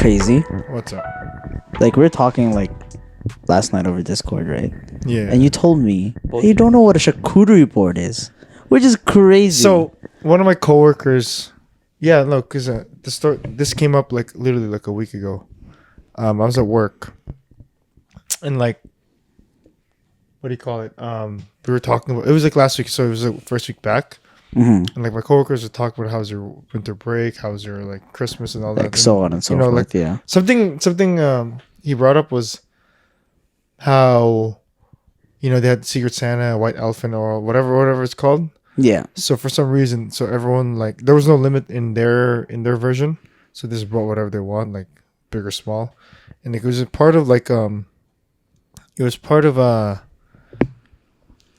crazy? What's up? Like, we were talking, like, last night over Discord, right? Yeah. And you told me, hey, you don't know what a charcuterie board is, which is crazy. So, one of my coworkers... Yeah, no, because this came up, like, literally, like, a week ago. I was at work. And, like... What do you call it? We were talking about... It was, like, last week, so it was, like, first week back. Mm-hmm. And, like, my coworkers would talk about how's their winter break, how's their, like, Christmas and all that. Like, so on and so forth, like, yeah. Something he brought up was how, they had Secret Santa, White Elephant, or whatever it's called. Yeah. So, for some reason, everyone, like, there was no limit in their version. So, they just brought whatever they want, like, big or small. And it was part of, like,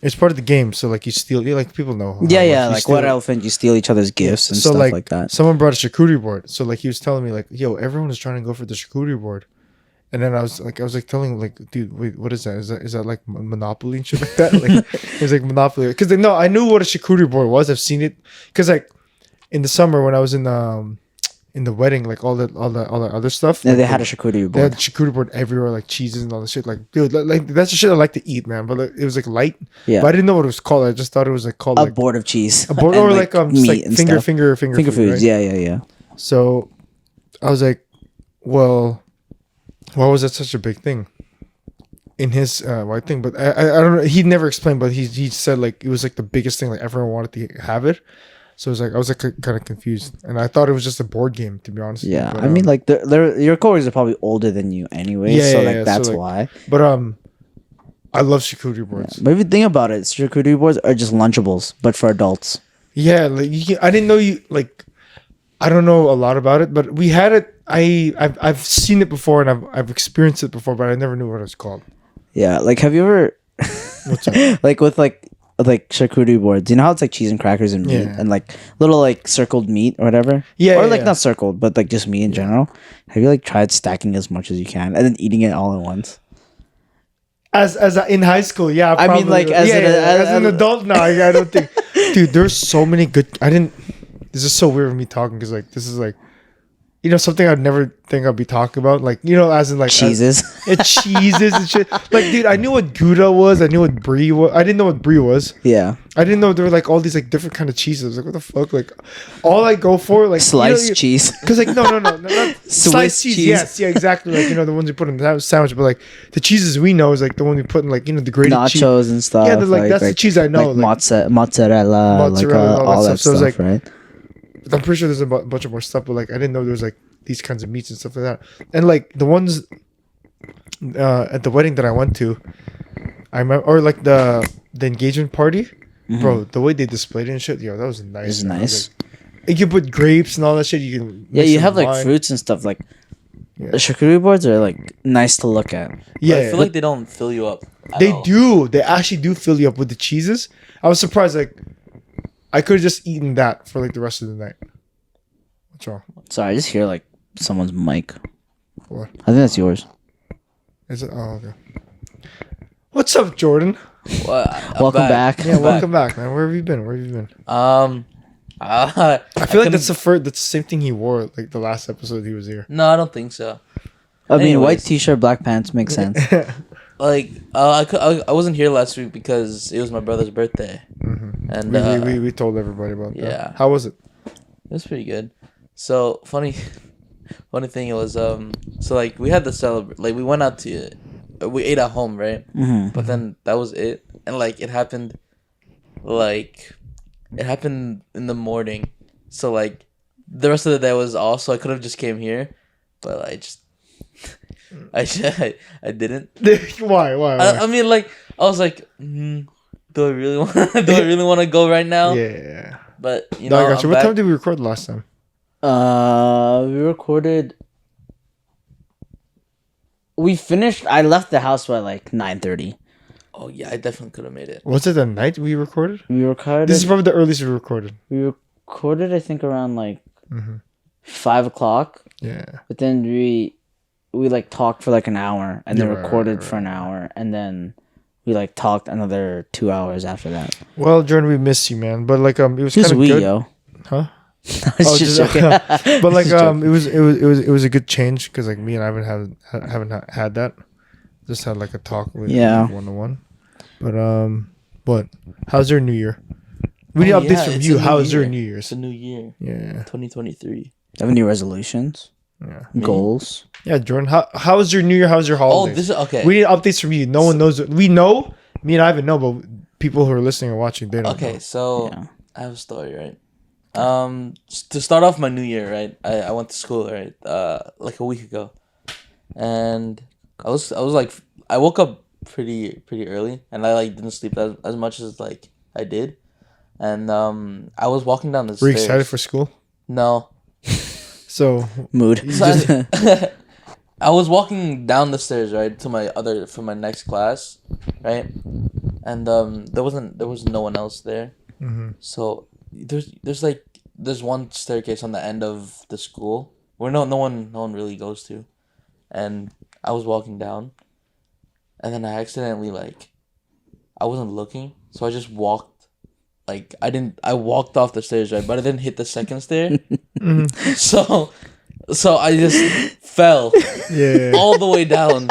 it's part of the game, so like you steal, like people know. Yeah, like White Elephant, you steal each other's gifts and stuff like that. Someone brought a charcuterie board, so like he was telling me like, yo, everyone is trying to go for the charcuterie board, and then I was like telling him like, dude, wait, what is that? Is that like Monopoly and shit like that? Like it was like Monopoly, because no, I knew what a charcuterie board was. I've seen it, because like in the summer when I was in the wedding, like all the other stuff. Yeah, like, they had a charcuterie board. They had a charcuterie board everywhere, like cheeses and all the shit. Like, dude, like that's the shit I like to eat, man. But like, it was like light. Yeah. But I didn't know what it was called. I just thought it was like called a like board of cheese. A board, and, or like just meat like and finger foods. food, right? Yeah. So I was like, well, why was that such a big thing in his white thing? But I don't know. He never explained, but he said like it was like the biggest thing. Like everyone wanted to have it. So it was like I was like kind of confused, and I thought it was just a board game, to be honest. Yeah, but, I mean, like your coworkers are probably older than you anyway, that's so, like, why. But I love charcuterie boards. Yeah. But if you think about it, charcuterie boards are just Lunchables, but for adults. Yeah, like I didn't know you like. I don't know a lot about it, but we had it. I've seen it before, and I've experienced it before, but I never knew what it was called. Yeah, like have you ever, What's up? like with like charcuterie boards, you know how it's like cheese and crackers and meat and like little like circled meat or whatever, or like not circled but like just meat in general. Have you like tried stacking as much as you can and then eating it all at once? As in high school, yeah. I mean, like as an adult now, I don't think. Dude, there's so many good. This is so weird with me talking, because like this is like, something I'd never think I'd be talking about. Like, as in like cheeses. Cheeses and shit. Like, dude, I knew what Gouda was. I knew what Brie was. I didn't know what Brie was. Yeah. I didn't know there were like all these like different kind of cheeses. Like, what the fuck? Like, all I go for like sliced cheese. Because like no, not sliced cheese. Yes, yeah, exactly. Like the ones you put in the sandwich. But like the cheeses we know is like the one we put in like the grated nachos cheese. and stuff. Yeah, like that's the cheese I know. Like mozzarella, like all that stuff, like, right? I'm pretty sure there's a bunch of more stuff, but like I didn't know there was like these kinds of meats and stuff like that. And like the ones at the wedding that I went to, I remember, or like the engagement party, bro. The way they displayed it and shit, that was nice. It's nice. Like, you put grapes and all that shit. You can you have like fruits and stuff. Like the charcuterie boards are like nice to look at. Yeah, I feel like they don't fill you up. They do. They actually do fill you up with the cheeses. I was surprised. Like, I could have just eaten that for like the rest of the night. What's wrong? Sorry, I just hear like someone's mic. What? I think that's yours. Is it? Oh, okay. What's up, Jordan? Welcome back. Yeah, welcome back, man. Where have you been? I feel like that's the same thing he wore like the last episode he was here. No, I don't think so. I mean, white t-shirt, black pants makes sense. Like, I wasn't here last week because it was my brother's birthday, and we told everybody about that. Yeah. How was it? It was pretty good. So funny thing was so like we had the celebrate, like we went out to, we ate at home, right? But then that was it, and like it happened in the morning, so like the rest of the day was off, so I could have just came here, but I didn't. Why? I mean, like I was like, do I really want to go right now? Yeah. But I got you. What time did we record last time? We finished. I left the house by like 9:30. Oh yeah, I definitely could have made it. Was it the night we recorded? We recorded. This is probably the earliest we recorded. We recorded, I think, around like 5 o'clock. Yeah. But then we like talked for like an hour, and then recorded for an hour, and then we like talked another 2 hours after that. Well, Jordan, we miss you, man. But like it was Who's kind of we, good. yo? Huh? Just joking. But like it was a good change because like me and Ivan haven't had that. Just had like a talk with one on one. But how's your New Year? We need updates from you. How is your New Year's? It's a new year. Yeah. 2023. Have any resolutions? Yeah. Goals? Yeah, Jordan. How was your New Year? How's your holidays? Oh, this is okay. We need updates from you. No one knows. We know. Me and Ivan know, but people who are listening or watching, they don't know. Okay, so I have a story, right? To start off my New Year, right? I went to school, right? Like a week ago, and I was like, I woke up pretty early, and I like didn't sleep as much as like I did, and I was walking down the stairs. Were you excited for school? No. So mood. So I was walking down the stairs, right, to my next class, right, and there was no one else there, so there's one staircase on the end of the school where no one really goes to, and I was walking down, and then I accidentally I wasn't looking, so I just walked, I walked off the stairs, right, but I didn't hit the second stair, so I just fell all the way down,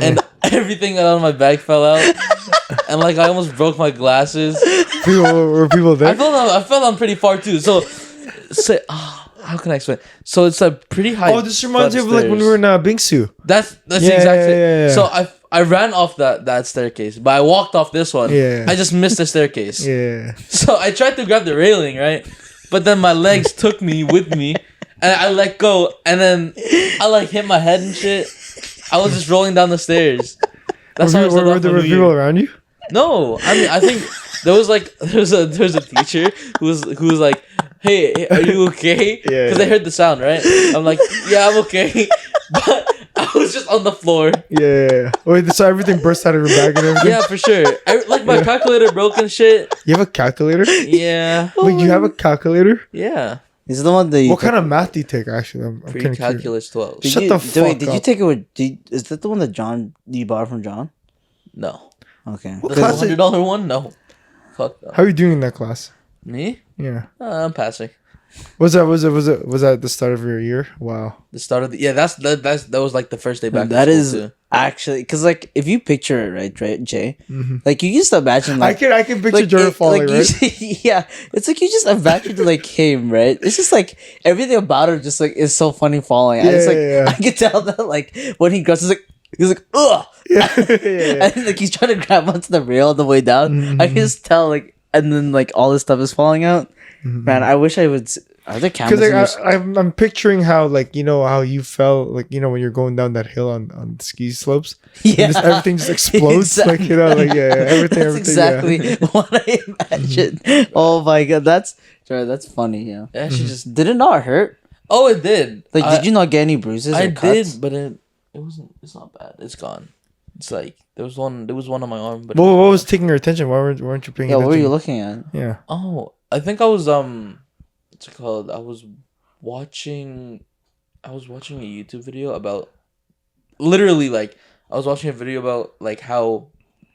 and everything out of my bag fell out, and I almost broke my glasses. Were people there? I fell down pretty far too. So how can I explain? So it's a pretty high. Oh, this reminds me of when we were in Bingsu. That's the exact thing. So I ran off that staircase, but I walked off this one. Yeah. I just missed the staircase. Yeah. So I tried to grab the railing, right? But then my legs took me with me, and I let go, and then I hit my head and shit. I was just rolling down the stairs. That's how were there people around you? No, I mean I think there was a teacher who was like, hey, are you okay? Yeah. Because I heard the sound, right? I'm like, yeah, I'm okay, but I was just on the floor. Yeah. Wait, so everything burst out of your bag and everything? Yeah, for sure. My calculator broke and shit. You have a calculator? Yeah. Wait, you have a calculator? Yeah. Is it the one that what kind of math do you take? Actually, I'm Pre-calculus 12. Shut the fuck up. Did you take it with? Is that the one that you borrowed from John? No. Okay. The $100 one? No. Fuck no. How are you doing in that class? Me? Yeah. I'm passing. Was that the start of your year? Wow. The start of the that was like the first day back. That is too. Actually, because if you picture it, right, Jay, you just imagine I can picture Jordan falling, right? Yeah, it's you just imagine him, right? It's just everything about it just is so funny falling. Yeah, I can tell that when he goes, he's like ugh, and he's trying to grab onto the rail on the way down. I can just tell and then all this stuff is falling out. Man, I wish I would. Are there cameras? Because I'm picturing how how you fell when you're going down that hill on ski slopes. Yeah, everything just explodes. Exactly. Everything. That's exactly what I imagined. Oh my god, that's funny. Yeah, she just did it not hurt? Oh, it did. Did you not get any bruises? I or cuts? did, but it wasn't. It's not bad. It's gone. It's there was one on my arm, but what was taking your attention? Why weren't you paying attention? What were you looking at? Yeah. Oh, I think I was what's it called? I was watching a YouTube video about literally I was watching a video about how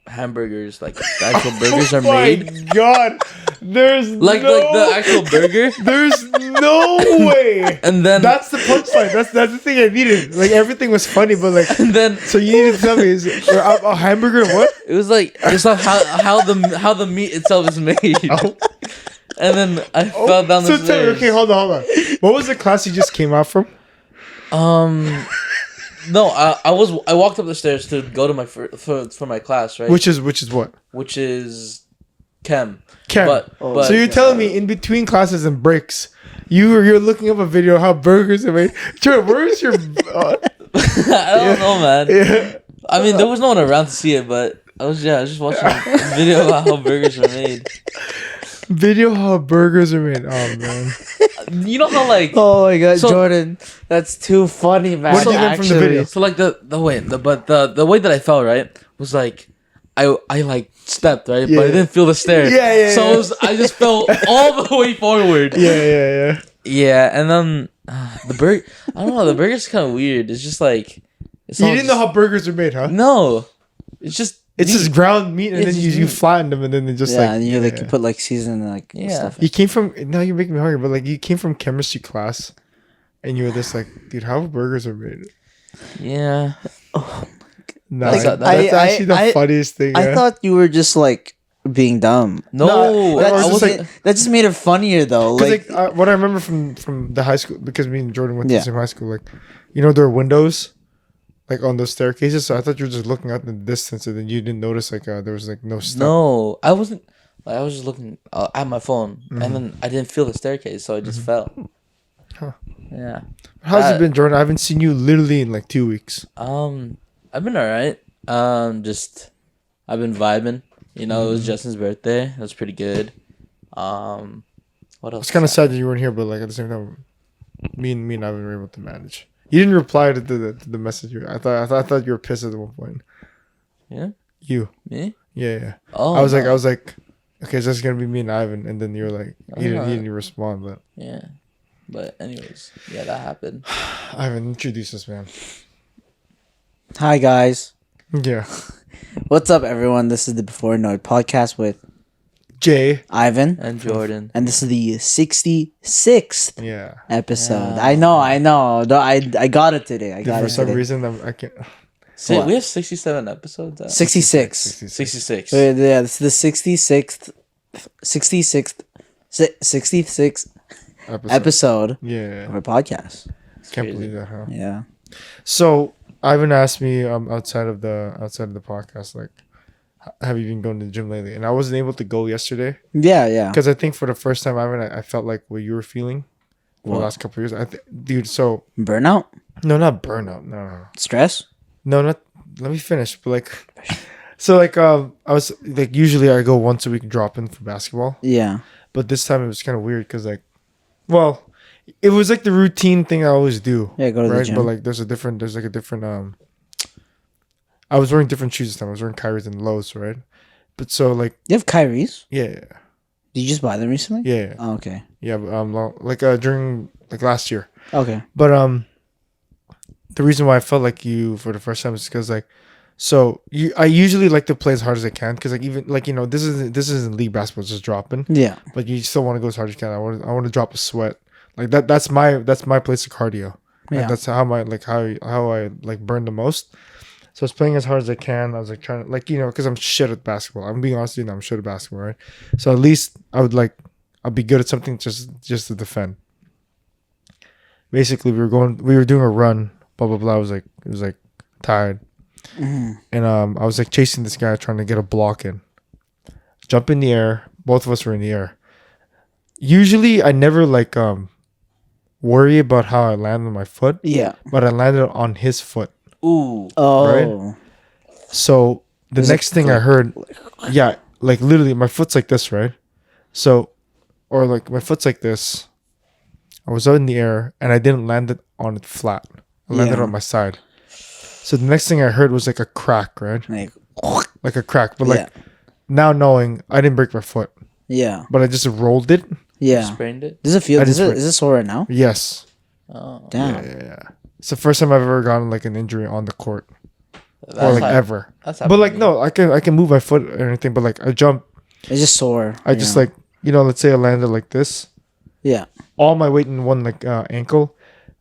hamburgers the actual burgers are made. Oh my god. There's the actual burger. There's no way. And then that's the punchline. That's the thing I needed. Everything was funny, but and then so you needed to tell me is a hamburger what? It was it's not how the meat itself is made. Oh. And then I fell down the stairs. Okay, hold on. What was the class you just came out from? No, I walked up the stairs to go to my for my class, right? Which is what? Which is chem. But so you're telling me in between classes and breaks, you're looking up a video of how burgers are made. Jordan, where's your? I don't know, man. Yeah. I mean, there was no one around to see it, but I was just watching a video about how burgers are made. Video how burgers are made. Oh man. You know how oh my god, Jordan, that's too funny, man. What did you learn from the video? So the way that I fell, right, was I stepped, right, but I didn't feel the stair. Yeah. So I just fell all the way forward. Yeah. Yeah, and then the burger. I don't know. The burger's kind of weird. It's just you didn't know how burgers are made, huh? No, it's just It's just ground meat, and then you flatten them, and then they just and you you put like season and stuff. You came from now you're making me hungry, but like you came from chemistry class, and you were just like, dude, how burgers are made? Yeah. Oh, no, that's actually the funniest thing. I thought you were just like being dumb. No, that just made it funnier though. Like what I remember from the high school, because me and Jordan went to the same high school. Like, there are windows, like on those staircases. So I thought you were just looking out in the distance, and then you didn't notice there was like no step. No, I wasn't. Like, I was just looking at my phone, and then I didn't feel the staircase, so I just fell. Huh. Yeah. How's it been, Jordan? I haven't seen you literally in like 2 weeks. I've been alright. Just I've been vibing. It was Justin's birthday. It was pretty good. What else? It's kind of sad that you weren't here, but like at the same time, me and Ivan were able to manage. You didn't reply to the message. I thought you were pissed at one point. Yeah. You. Me? Yeah. Oh. I was like, okay, it's just gonna be me and Ivan, and then you were like, you didn't respond, but. Yeah. But anyways, yeah, that happened. Ivan, introduce us, man. Hi guys. Yeah. What's up, everyone? This is the Before Annoyed podcast with Jay, Ivan, and Jordan, and this is the 66th episode. Yeah. I know. I got it today. For some reason, I can't. So we have 67 episodes. 66. 66. Yeah, this is the 66th episode of our podcast. Can't believe that, huh? Yeah. So Ivan asked me outside of the podcast, like, have you been going to the gym lately? And I wasn't able to go yesterday. Yeah. Because I think for the first time, Ivan, I felt like what you were feeling for the last couple of years. Dude, so burnout? No, not burnout. No. Stress? No, not. Let me finish. But like, so like I was like, usually I go once a week dropping for basketball. Yeah. But this time it was kind of weird because like, well, it was like the routine thing I always do. Yeah, go to the gym. But like, there's a different. I was wearing different shoes this time. I was wearing Kyrie's and Lowe's, right? But so like, you have Kyrie's? Yeah. Did you just buy them recently? Yeah. Oh, okay. Yeah, but during like last year. Okay. But the reason why I felt like you for the first time is because like, so I usually like to play as hard as I can because like even like this isn't league basketball, it's just dropping. Yeah. But you still want to go as hard as you can. I want to drop a sweat. Like that's my place of cardio. Yeah. Like, that's how I like burn the most. So I was playing as hard as I can. I was like trying to like because I'm shit at basketball. I'm being honest with you, I'm shit at basketball, right? So at least I'll be good at something just to defend. Basically, we were doing a run. Blah blah blah. It was like tired, and I was like chasing this guy trying to get a block in. Jump in the air. Both of us were in the air. Usually, I never like worry about how I land on my foot. Yeah. But I landed on his foot. Ooh. Oh. Right? So the next thing I heard, yeah, like literally my foot's like this, right? So, or like my foot's like this. I was out in the air and I didn't land it on it flat. I landed on my side. So the next thing I heard was like a crack, right? Like a crack. But like now knowing I didn't break my foot. Yeah. But I just rolled it. Yeah. You sprained it? Does it feel? Is it sore right now? Yes. Oh. Damn. Yeah. It's the first time I've ever gotten like an injury on the court. Or like ever. But like no, I can move my foot or anything, but like I jump. It's just sore. I just like let's say I landed like this. Yeah. All my weight in one like ankle.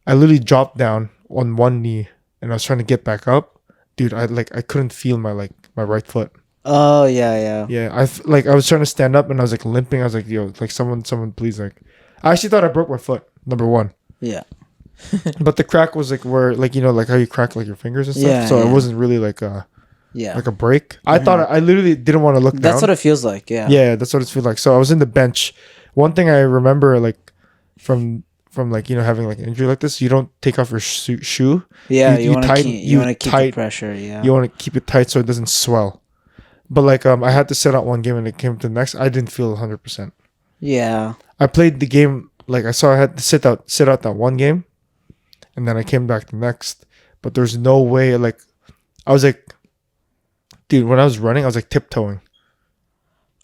I literally dropped down on one knee and I was trying to get back up. Dude, I couldn't feel my right foot. Oh yeah. Yeah, I was trying to stand up and I was like limping. I was like, yo, like someone please like. I actually thought I broke my foot. Number one. Yeah. But the crack was like where like like how you crack like your fingers and stuff. Yeah, so it wasn't really like a break. I thought I literally didn't want to look down. That's what it feels like. Yeah. Yeah, that's what it feels like. So I was in the bench. One thing I remember like from like having like an injury like this, you don't take off your shoe. Yeah, you want to keep the pressure. Yeah. You want to keep it tight so it doesn't swell. But like I had to sit out one game and it came to the next. I didn't feel 100%. Yeah. I played the game like I had to sit out that one game. And then I came back the next, but there's no way. Like, I was like, dude, when I was running, I was like tiptoeing.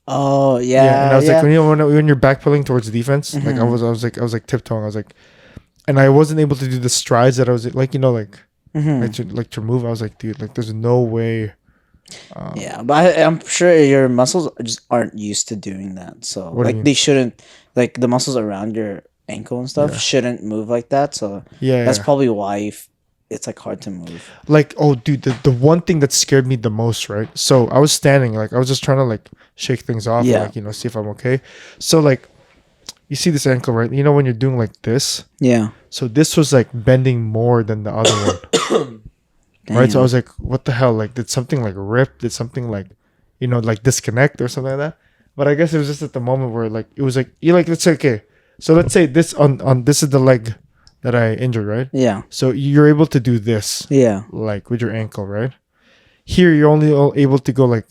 Oh yeah. Yeah, and I was like, when you're backpedaling towards defense, like I was like tiptoeing. I was like, and I wasn't able to do the strides that I was like, like to move. I was like, dude, like there's no way Yeah, but I'm sure your muscles just aren't used to doing that. So like they shouldn't, like the muscles around your ankle and stuff shouldn't move like that. So that's probably why it's like hard to move. Like, oh dude, the one thing that scared me the most, right? So I was standing, like I was just trying to like shake things off, like, you know, see if I'm okay. So like, you see this ankle, right? You know when you're doing like this? Yeah. So this was like bending more than the other one. Right? So I was like, what the hell? Like, did something like rip? Did something like, you know, like disconnect or something like that? But I guess it was just at the moment where like, it was like, you like, let's say, okay. So let's say this on this is the leg that I injured, right? Yeah. So you're able to do this. Yeah. Like with your ankle, right? Here, you're only able to go like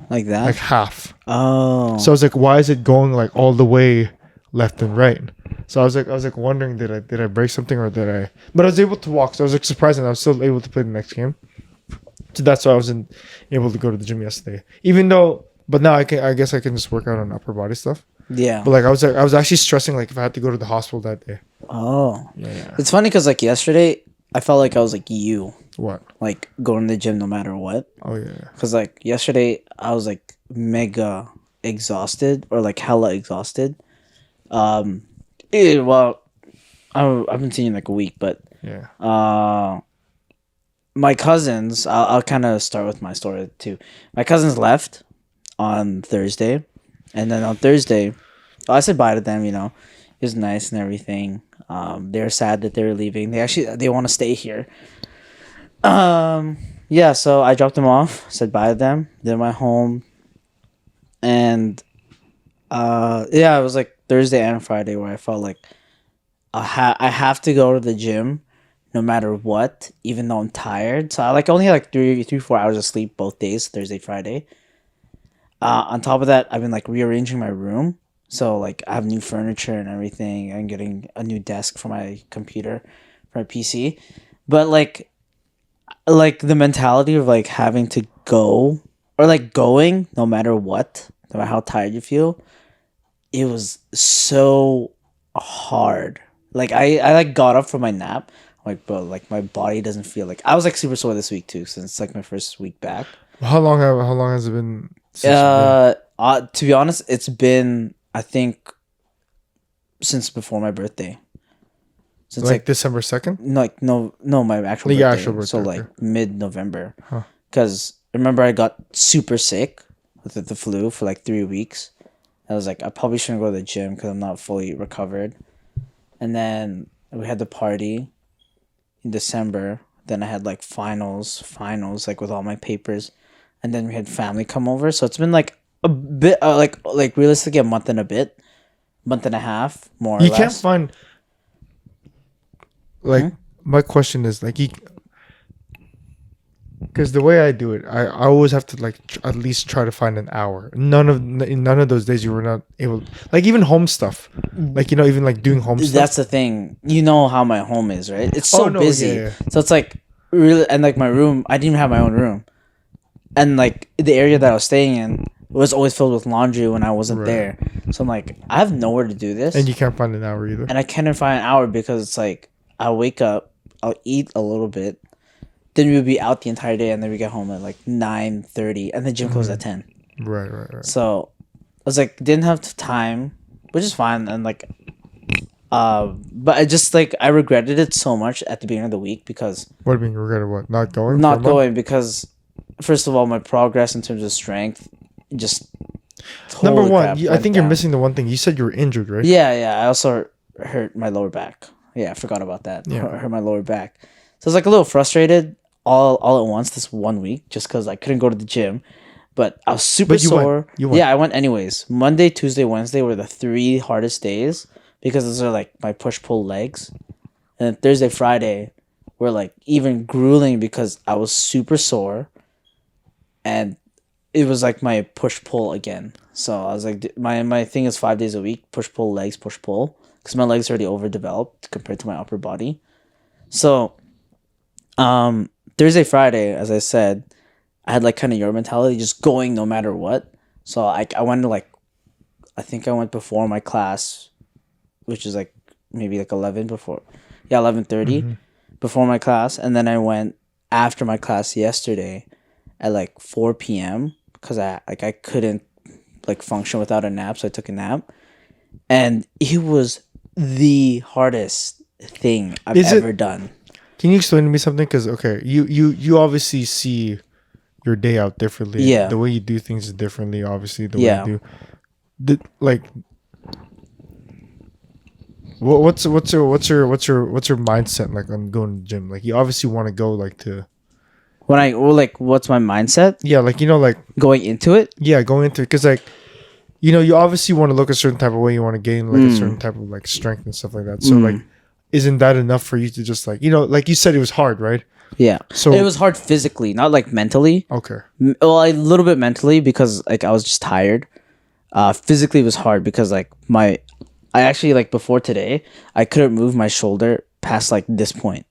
that? Like half. Oh. So I was like, why is it going like all the way left and right? So I was like wondering, did I break something or did I? But I was able to walk, so I was like surprised, and I was still able to play the next game. So that's why I wasn't able to go to the gym yesterday. Even though, but now I guess I can just work out on upper body stuff. Yeah. But like I was actually stressing like if I had to go to the hospital that day. Oh. Yeah. It's funny because like yesterday I felt like I was like you. What? Like going to the gym no matter what. Oh yeah. Because like yesterday I was like mega exhausted or like hella exhausted. Well, I've been seeing you like a week, but yeah. My cousins. I'll kind of start with my story too. My cousins left on Thursday, and then on Thursday, I said bye to them. You know, it was nice and everything. They're sad that they're leaving. They want to stay here. Yeah. So I dropped them off. Said bye to them. Then went home, and yeah, it was like Thursday and Friday where I felt like I have to go to the gym no matter what, even though I'm tired. So I like only had like 4 hours of sleep both days, Thursday, Friday. On top of that, I've been like rearranging my room. So like I have new furniture and everything. I'm getting a new desk for my computer, for my PC. But like the mentality of like having to go or like going no matter what, no matter how tired you feel, it was so hard. Like I like got up from my nap. Like, bro, like my body doesn't feel like I was like super sore this week too, since it's like my first week back. How long has it been? To be honest, it's been I think since before my birthday. Since like December 2nd? No, my actual birthday. Actual birthday. So like mid-November. Because remember I got super sick with the flu for like 3 weeks. I was like, I probably shouldn't go to the gym because I'm not fully recovered. And then we had the party in December. Then I had like finals like with all my papers. And then we had family come over. So it's been like a bit, like realistically a month and a half, more or less. You can't find, like, my question is like, because the way I do it, I always have to like at least try to find an hour. In none of those days you were not able, like even home stuff, like, you know, even like doing home stuff. That's the thing. You know how my home is, right? It's so busy. Yeah. So it's like really, and like my room, I didn't even have my own room, and like the area that I was staying in was always filled with laundry when I wasn't there. So I'm like, I have nowhere to do this, and you can't find an hour either. And I can't find an hour because it's like I'll wake up, I'll eat a little bit. Then we would be out the entire day, and then we get home at like 9:30, and the gym closed at 10. Right. So I was like, didn't have time, which is fine, and like, but I just like I regretted it so much at the beginning of the week because. What do you mean you regretted? What, not going? Not going because, first of all, my progress in terms of strength, just. Number one, I think you're missing the one thing. You said you were injured, right? Yeah. I also hurt my lower back. Yeah, I forgot about that. Yeah. I hurt my lower back, so I was like a little frustrated. All at once this 1 week just because I couldn't go to the gym, but I was super sore. You went. Yeah, I went anyways. Monday, Tuesday, Wednesday were the 3 hardest days because those are like my push-pull legs, and then Thursday, Friday were like even grueling because I was super sore, and it was like my push-pull again. So I was like, my thing is 5 days a week, push-pull legs, push-pull, because my legs are already overdeveloped compared to my upper body. So, Thursday, Friday, as I said, I had like kind of your mentality, just going no matter what. So I went to like, I think I went before my class, which is like maybe like 11:30 before my class, and then I went after my class yesterday, at like 4 p.m. because I couldn't like function without a nap, so I took a nap, and it was the hardest thing I've ever done. Can you explain to me something? Because okay, you obviously see your day out differently. Yeah. The way you do things is differently. Obviously, the way you do, like, what's your mindset like on going to the gym? Like, you obviously want to go like to. What's my mindset? Yeah, like like going into it. Yeah, going into it because like, you obviously want to look a certain type of way. You want to gain like a certain type of like strength and stuff like that. So like, isn't that enough for you to just like like you said it was hard, right? Yeah. So it was hard physically, not like mentally. Okay. Well, a little bit mentally because like I was just tired. Physically it was hard because like I actually like before today I couldn't move my shoulder past like this point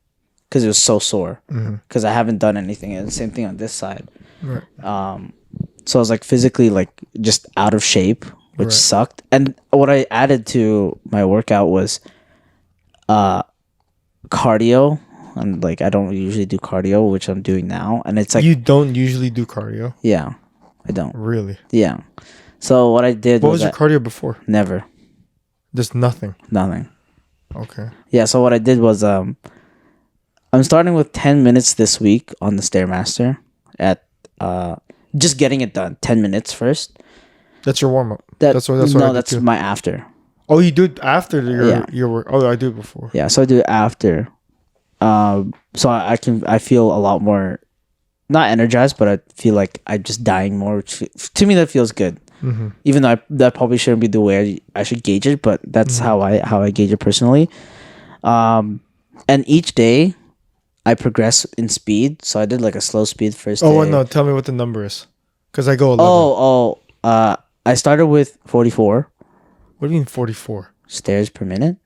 because it was so sore because I haven't done anything, and the same thing on this side. Right. So I was like physically like just out of shape, which sucked. And what I added to my workout was cardio. And like I don't usually do cardio, which I'm doing now, and it's like you don't usually do cardio. Yeah, I don't really. Yeah, so what I did. What was your cardio before? Never. Just nothing. Nothing. Okay. Yeah, so what I did was I'm starting with 10 minutes this week on the Stairmaster at just getting it done. 10 minutes first. That's your warm up. That's my after. Oh, you do it after your work. Oh, I do it before. Yeah, so I do it after. So I feel a lot more, not energized, but I feel like I'm just dying more. Which, to me, that feels good. Mm-hmm. Even though that probably shouldn't be the way I should gauge it, but that's how I gauge it personally. And each day, I progress in speed. So I did like a slow speed first day. Oh no! Tell me what the number is, because I go 11. I started with 44. What do you mean 44? Stairs per minute.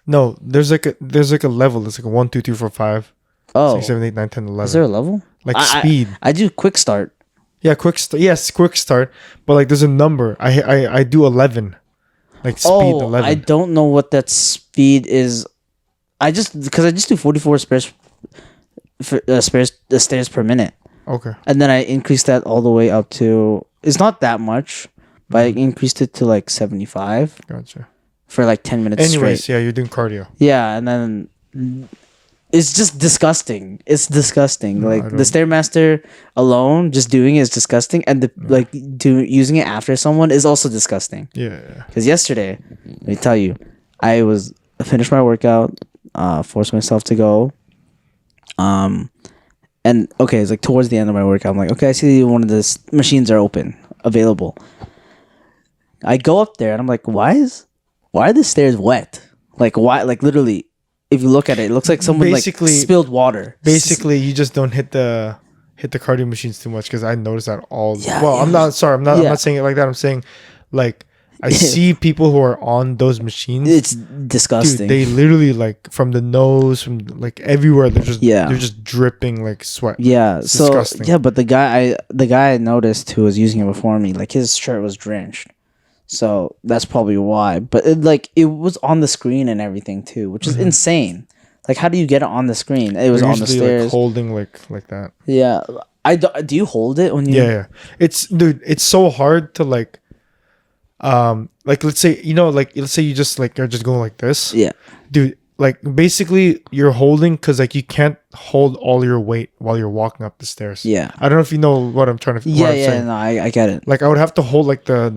No, there's like a level. It's like a 1, 2, 3, 4, 5. Oh. 6, 7, 8, 9, 10, 11. Is there a level? Like speed. I do quick start. Yeah, quick start. But like there's a number. I do 11. Like speed 11. I don't know what that speed is. Because I just do 44 stairs per minute. Okay. And then I increased that all the way up to, it's not that much, but I increased it to like 75. Gotcha. For like 10 minutes Anyways, straight. Yeah, you're doing cardio. Yeah, and then it's just disgusting. It's disgusting. Like the Stairmaster alone, just doing it is disgusting, and using it after someone is also disgusting. Yeah. Because yesterday, let me tell you, I finished my workout, forced myself to go, and okay, it's like towards the end of my workout, I'm like, okay, I see one of the machines are available. I go up there and I'm like, why are the stairs wet? Like why? Like literally, if you look at it, it looks like someone basically spilled water. Basically, you just don't hit the cardio machines too much, because I notice that all. Yeah, well, I'm not saying it like that. I'm saying like I see people who are on those machines. It's disgusting. Dude, they literally like from the nose, from like everywhere. They're just dripping like sweat. Yeah, it's disgusting. Yeah, but the guy I noticed who was using it before me, like his shirt was drenched. So that's probably why. But it was on the screen and everything too, which is insane. Like, how do you get it on the screen? It was on the stairs. Like holding like that. Yeah. Do you hold it when you? Yeah. It's so hard to like let's say you just like are just going like this. Yeah. Dude, like basically you're holding because like you can't hold all your weight while you're walking up the stairs. Yeah. I don't know if you know what I'm trying to. Yeah. No, I get it. Like I would have to hold like the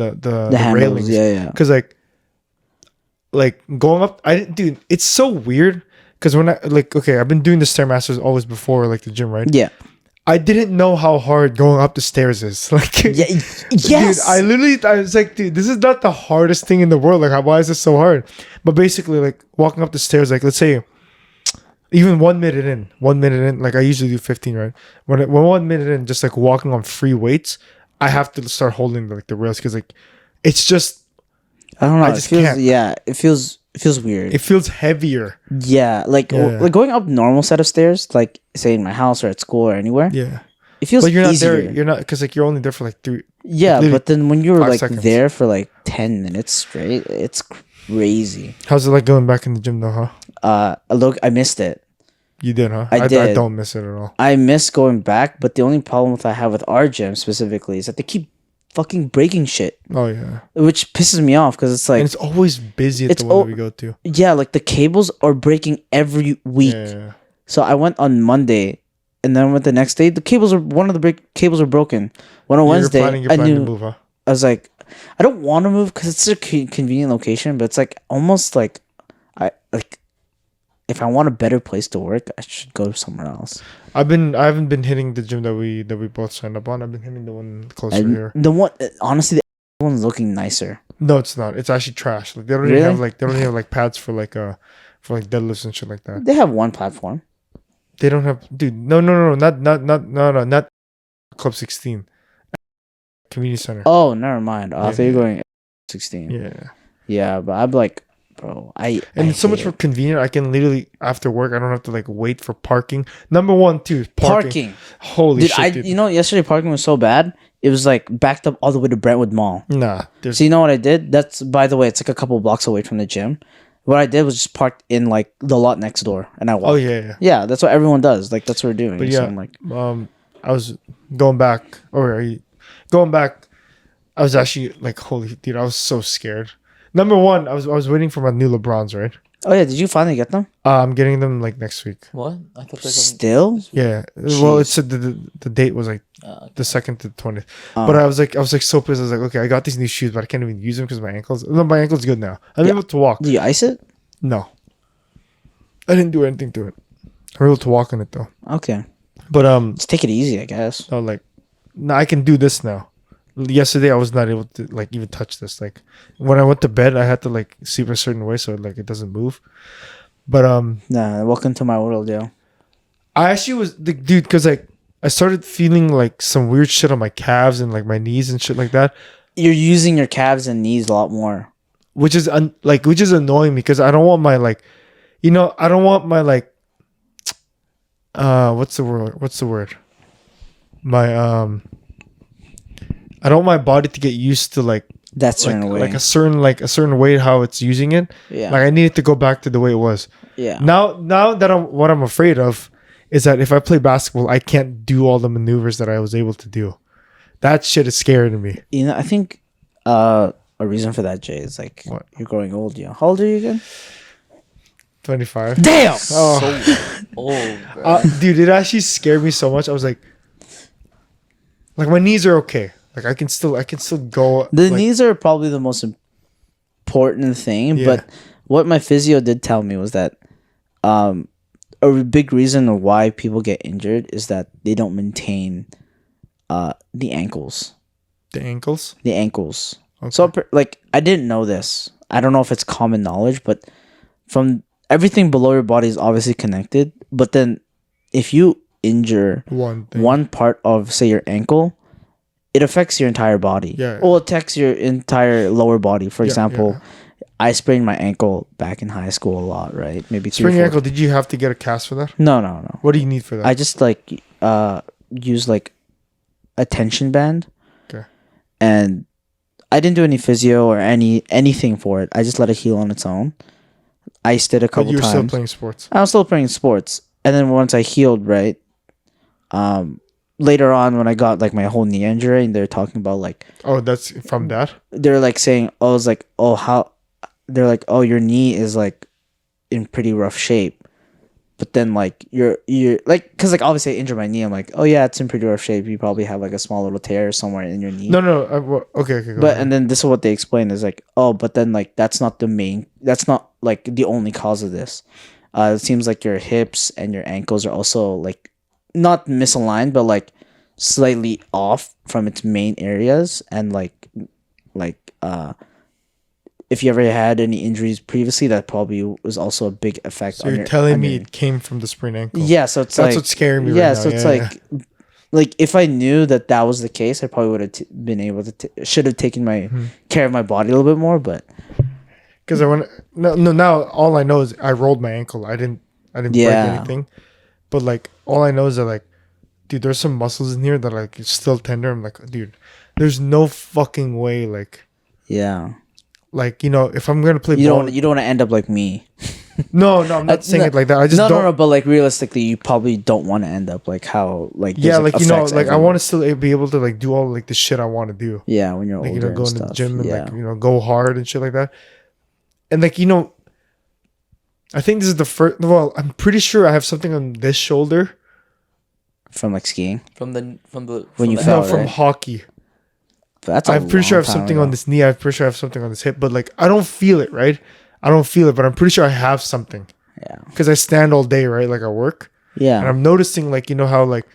railings. Yeah. Because like going up, dude, it's so weird. Because when I've been doing the Stairmasters always before like the gym, right? Yeah. I didn't know how hard going up the stairs is. Like, yes. Dude, I was like, dude, this is not the hardest thing in the world. Like, why is this so hard? But basically, like walking up the stairs, like let's say, even 1 minute in, like I usually do 15, right? When 1 minute in, just like walking on free weights, I have to start holding like the rails because like it's just, I don't know. I just can't. Yeah, it feels weird. It feels heavier. Yeah, like going up normal set of stairs, like say in my house or at school or anywhere. Yeah, it feels. But you're easier. not there. You're not because like you're only there for like 3. Yeah, but then when you're like seconds. there for like 10 minutes straight, it's crazy. How's it like going back in the gym though? Huh? Look, I missed it. You did, huh? I did. I don't miss it at all. I miss going back, but the only problem I have with our gym specifically is that they keep fucking breaking shit. Oh yeah, which pisses me off because it's like and it's always busy at the one that we go to. Yeah, like the cables are breaking every week. Yeah. So I went on Monday, and then went the next day. One of the cables were broken. When on Wednesday, you're planning to move, huh? I was like, I don't want to move because it's a convenient location, but it's like almost like if I want a better place to work, I should go somewhere else. I haven't been hitting the gym that we both signed up on. I've been hitting the one closer here. The one, honestly, the one's looking nicer. No, it's not. It's actually trash. Like they don't even have pads for deadlifts and shit like that. They have one platform. They don't have, dude. No, not Club 16, community center. Oh, never mind. I thought you were going 16. Yeah, but I'm like, bro, it's so much more convenient. I can literally after work, I don't have to like wait for parking. Number one, too, parking. Holy shit, dude. You know, yesterday parking was so bad. It was like backed up all the way to Brentwood Mall. Nah. So you know what I did? That's, by the way, it's like a couple blocks away from the gym. What I did was just parked in like the lot next door, and I walked. Oh yeah. Yeah, that's what everyone does. Like that's what we're doing. But yeah, so I was going back. I was actually like, holy dude, I was so scared. Number one, I was waiting for my new LeBrons, right? Oh yeah, did you finally get them? I'm getting them like next week. What? I thought still. Yeah. Jeez. Well, it said the date was like the 2nd to the 20th. But I was like so pissed. I was like, okay, I got these new shoes, but I can't even use them because my ankles. No, my ankle's good now. I'm able to walk. Do you ice it? No. I didn't do anything to it. I'm able to walk on it though. Okay. But just take it easy, I guess. No, like, no, I can do this now. Yesterday I was not able to like even touch this. Like when I went to bed, I had to like sleep a certain way so like it doesn't move. But nah, welcome to my world, yo. I actually was the dude because like I started feeling like some weird shit on my calves and like my knees and shit like that. You're using your calves and knees a lot more, which is annoying because I don't want my like, I don't want my like, what's the word? My I don't want my body to get used to like that certain way, like a certain way how it's using it. Yeah, like I need it to go back to the way it was. Yeah. Now that what I'm afraid of is that if I play basketball, I can't do all the maneuvers that I was able to do. That shit is scary to me. I think a reason for that, Jay, is like what? You're growing old. How old are you again? 25. Damn. Oh, so old, bro. Dude, it actually scared me so much. I was like my knees are okay. Like I can still go. The knees are probably the most important thing, yeah. But what my physio did tell me was that a big reason why people get injured is that they don't maintain the ankles. The ankles? The ankles. Okay. So like I didn't know this. I don't know if it's common knowledge, but from everything below your body is obviously connected. But then if you injure one part of, say, your ankle, it affects your entire body. Yeah. Well, it affects your entire lower body. For example, I sprained my ankle back in high school a lot, right? Maybe sprained your ankle. Did you have to get a cast for that? No. What do you need for that? I just like use like a tension band. Okay. And I didn't do any physio or anything for it. I just let it heal on its own. I iced it a couple times. But you were still playing sports. I was still playing sports, and then once I healed, right. Later on, when I got like my whole knee injury, and they're talking about like, oh, that's from that. They're like saying, oh, I was like, oh, how? They're like, oh, your knee is like in pretty rough shape, but then like you're like, because like obviously I injured my knee. I'm like, oh yeah, it's in pretty rough shape. You probably have like a small little tear somewhere in your knee. No, okay. But ahead. And then this is what they explain is like, oh, but then like that's not like the only cause of this. It seems like your hips and your ankles are also like not misaligned, but like slightly off from its main areas, and like if you ever had any injuries previously, that probably was also a big effect. So you're telling me it came from the sprained ankle? Yeah, so it's that's what's scaring me. Yeah, right so now. It's like if I knew that was the case, I probably would have been able to should have taken my care of my body a little bit more, but because now all I know is I rolled my ankle. I didn't break anything, but like all I know is that like, dude, there's some muscles in here that like it's still tender. I'm like, dude, there's no fucking way. Like, yeah, like if I'm gonna play, you don't want to end up like me. No, I'm not saying it like that. I just don't. No. But like realistically, you probably don't want to end up like how like like I want to still be able to like do all like the shit I want to do. Yeah, when you're like older, go into the gym and like go hard and shit like that. And like I think this is the first. Well, I'm pretty sure I have something on this shoulder from like skiing. From hockey. I'm pretty sure I have something on this knee. I'm pretty sure I have something on this hip, but like I don't feel it, right? I don't feel it, but I'm pretty sure I have something. Yeah. Because I stand all day, right? Like I work. Yeah. And I'm noticing like how like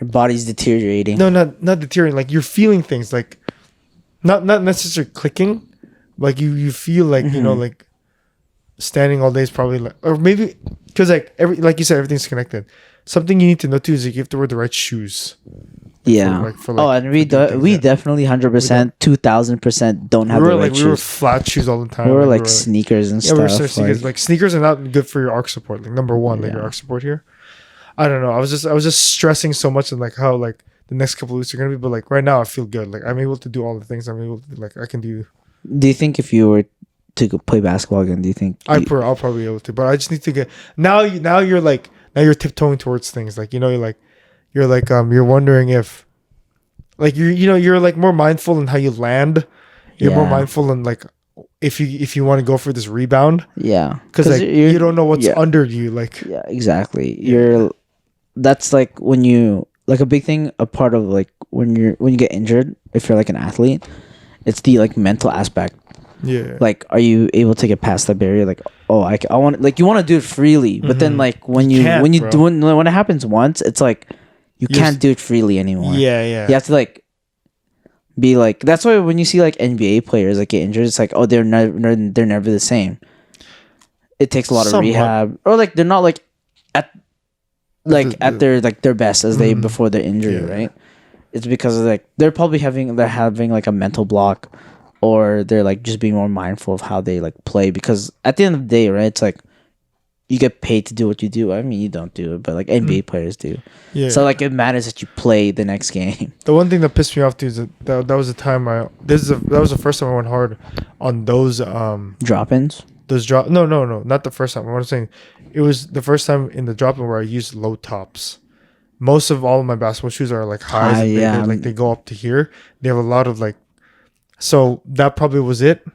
your body's deteriorating. No, not deteriorating. Like you're feeling things like not necessarily clicking. Like you feel like, like standing all day is probably like, or maybe because like you said, everything's connected. Something you need to know too is like you have to wear the right shoes. Yeah. And we definitely 100%, 2000% don't have the right shoes. We were flat shoes all the time. We were like sneakers and stuff. Yeah, we were sneakers. Like sneakers are not good for your arc support. Like number one, like your arc support here. I don't know. I was just stressing so much and like how like the next couple of weeks are gonna be, but like right now I feel good. Like I'm able to do all the things I'm able to do. Like I can do. Do you think if you were to go play basketball again, do you think I'll probably be able to? But I just need to get now you're tiptoeing towards things. Like you're wondering if like you're like more mindful in how you land. You're more mindful in like if you want to go for this rebound. Yeah, because like you don't know what's under you. Like exactly. That's like when you like a big thing. A part of like when you get injured, if you're like an athlete, it's the like mental aspect. Yeah. Like, are you able to get past that barrier? Like, I want like you want to do it freely, but then like when it happens once, it's like you can't do it freely anymore. Yeah. You have to like be like. That's why when you see like NBA players like get injured, it's like they're never the same. It takes a lot of rehab, or like they're not like at their best as they before their injury, right? It's because of, like they're having like a mental block. Or they're like just being more mindful of how they like play, because at the end of the day, right, it's like you get paid to do what you do. I mean, you don't do it, but like NBA players do. Yeah. So like it matters that you play the next game. The one thing that pissed me off too is that was the time that was the first time I went hard on those drop-ins. No, not the first time. I'm saying it was the first time in the drop-in where I used low tops. Most of all of my basketball shoes are like highs. They go up to here. They have a lot of like. So that probably was it.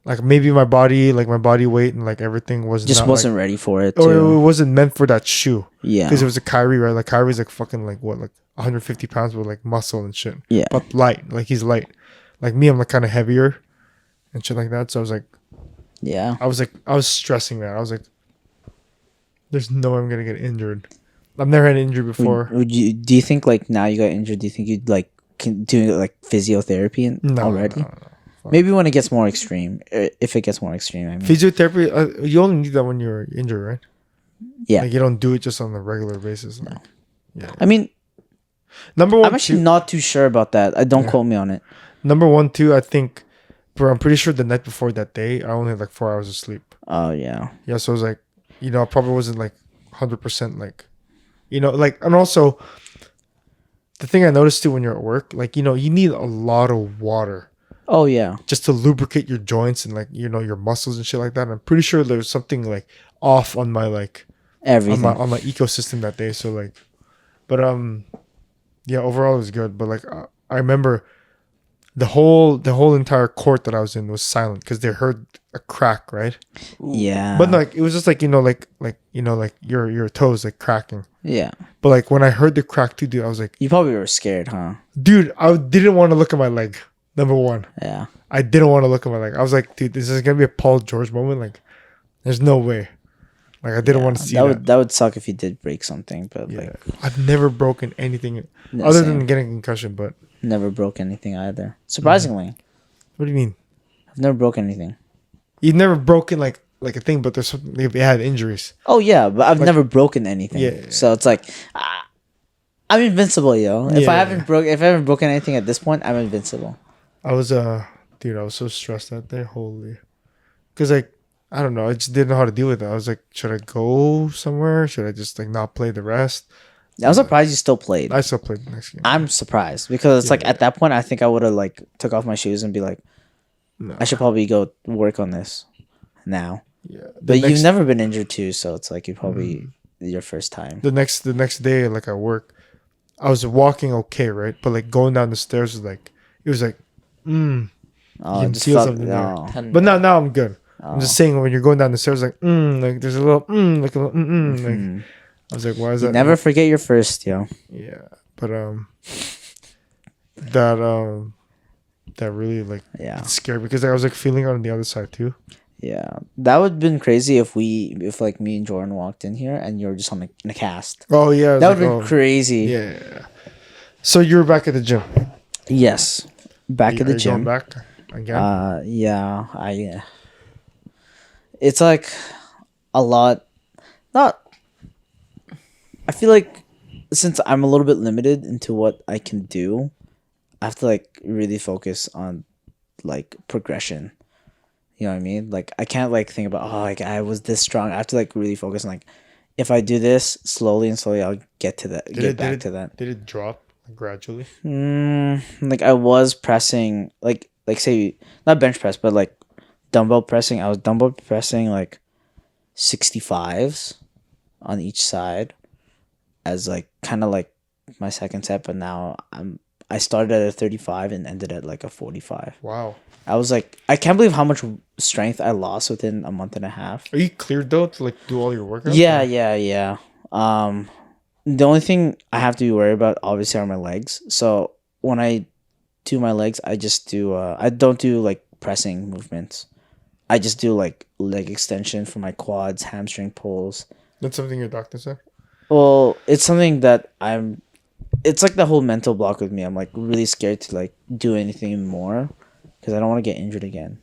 Like maybe my body weight and like everything wasn't ready for it. Or it wasn't meant for that shoe. Yeah. Because it was a Kyrie, right? Like Kyrie's like fucking like what, like 150 pounds with like muscle and shit. Yeah. But light. Like he's light. Like me, I'm like kind of heavier and shit like that. So I was like, yeah. I was stressing that. I was like, there's no way I'm gonna get injured. I've never had an injury before. Do you think like now you got injured? Do you think you'd like doing like physiotherapy already? No. Maybe when it gets more extreme, if it gets more extreme. I mean. Physiotherapy, you only need that when you're injured, right? Yeah. Like you don't do it just on a regular basis. No. Like, yeah. I mean, number one. I'm actually not too sure about that. Don't quote me on it. Number 1, 2, I think, bro, I'm pretty sure the night before that day, I only had like 4 hours of sleep. Oh, yeah. Yeah, so it was like, I probably wasn't like 100% like, like, and also, the thing I noticed too when you're at work, like, you need a lot of water. Oh, yeah. Just to lubricate your joints and like, your muscles and shit like that. And I'm pretty sure there was something like off on my like everything on my ecosystem that day. So like, but yeah, overall it was good. But like, I remember the whole entire court that I was in was silent because they heard a crack, right? Yeah. But like, it was just like, like your toes like cracking. Yeah. But like when I heard the crack too, dude, I was like, you probably were scared, huh? Dude, I didn't want to look at my leg. Number 1. Yeah. I didn't want to look at my leg. I was like, dude, this is gonna be a Paul George moment. Like, there's no way. Like, I didn't want to see that. That would suck if you did break something, but like, I've never broken anything other than getting a concussion, but never broke anything either. Surprisingly. What do you mean? I've never broken anything. You've never broken like a thing, but there's something you had injuries. Oh yeah, but I've never broken anything. Yeah. So it's like, I'm invincible, yo. If I haven't broken anything at this point, I'm invincible. I was dude, I was so stressed that day. Holy, because like I don't know, I just didn't know how to deal with it. I was like, should I go somewhere? Should I just like not play the rest? I was surprised you still played. I still played the next game. I'm surprised because it's like at that point, I think I would have like took off my shoes and be like, I should probably go work on this now. Yeah, but you've never been injured too, so it's like you probably your first time. The next day, like at work, I was walking okay, right? But like going down the stairs was like it was like, you can feel something there. But now I'm good. I'm just saying when you're going down the stairs, like there's a little like a little like I was like, why is that? Never forget your first, yo. Yeah, but that really like scared because I was like feeling it on the other side too. Yeah, that would have been crazy if like me and Jordan walked in here and you were just on in a cast. Oh yeah, that would have been crazy. Yeah. So you were back at the gym. Yes, back at the gym. Going back again? Yeah, it's like a lot. Not. I feel like since I'm a little bit limited into what I can do, I have to like really focus on like progression. You know what I mean? Like I can't like think about like I was this strong. I have to like really focus on like if I do this slowly, I'll get to that. Get back to that. Did it drop gradually? Like I was pressing like say not bench press but like dumbbell pressing. I was dumbbell pressing like 65s on each side as like kind of like my second set, but now I started at a 35 and ended at like a 45. Wow. I was like, I can't believe how much strength I lost within a month and a half. Are you cleared though to like do all your workouts? Yeah. The only thing I have to be worried about obviously are my legs. So when I do my legs, I just do I don't do like pressing movements. I just do like leg extension for my quads, hamstring pulls. That's something your doctor said? Well, it's something that it's like the whole mental block with me. I'm like really scared to like do anything more because I don't want to get injured again.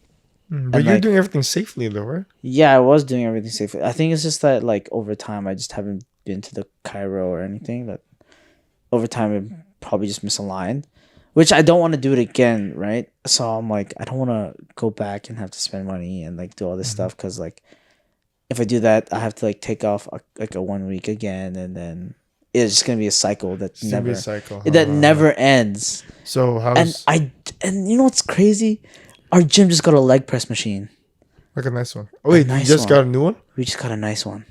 But you're doing everything safely though, right? Yeah, I was doing everything safely. I think it's just that like over time I just haven't been to the chiro or anything. That over time it probably just misaligned, which I don't want to do it again, right? So I'm like, I don't want to go back and have to spend money and like do all this stuff because like if I do that, I have to like take off like a 1 week again, and then it's just gonna be a cycle that never ends. So and you know what's crazy? Our gym just got a leg press machine. Like a nice one. Oh wait, you just got a new one? We just got a nice one.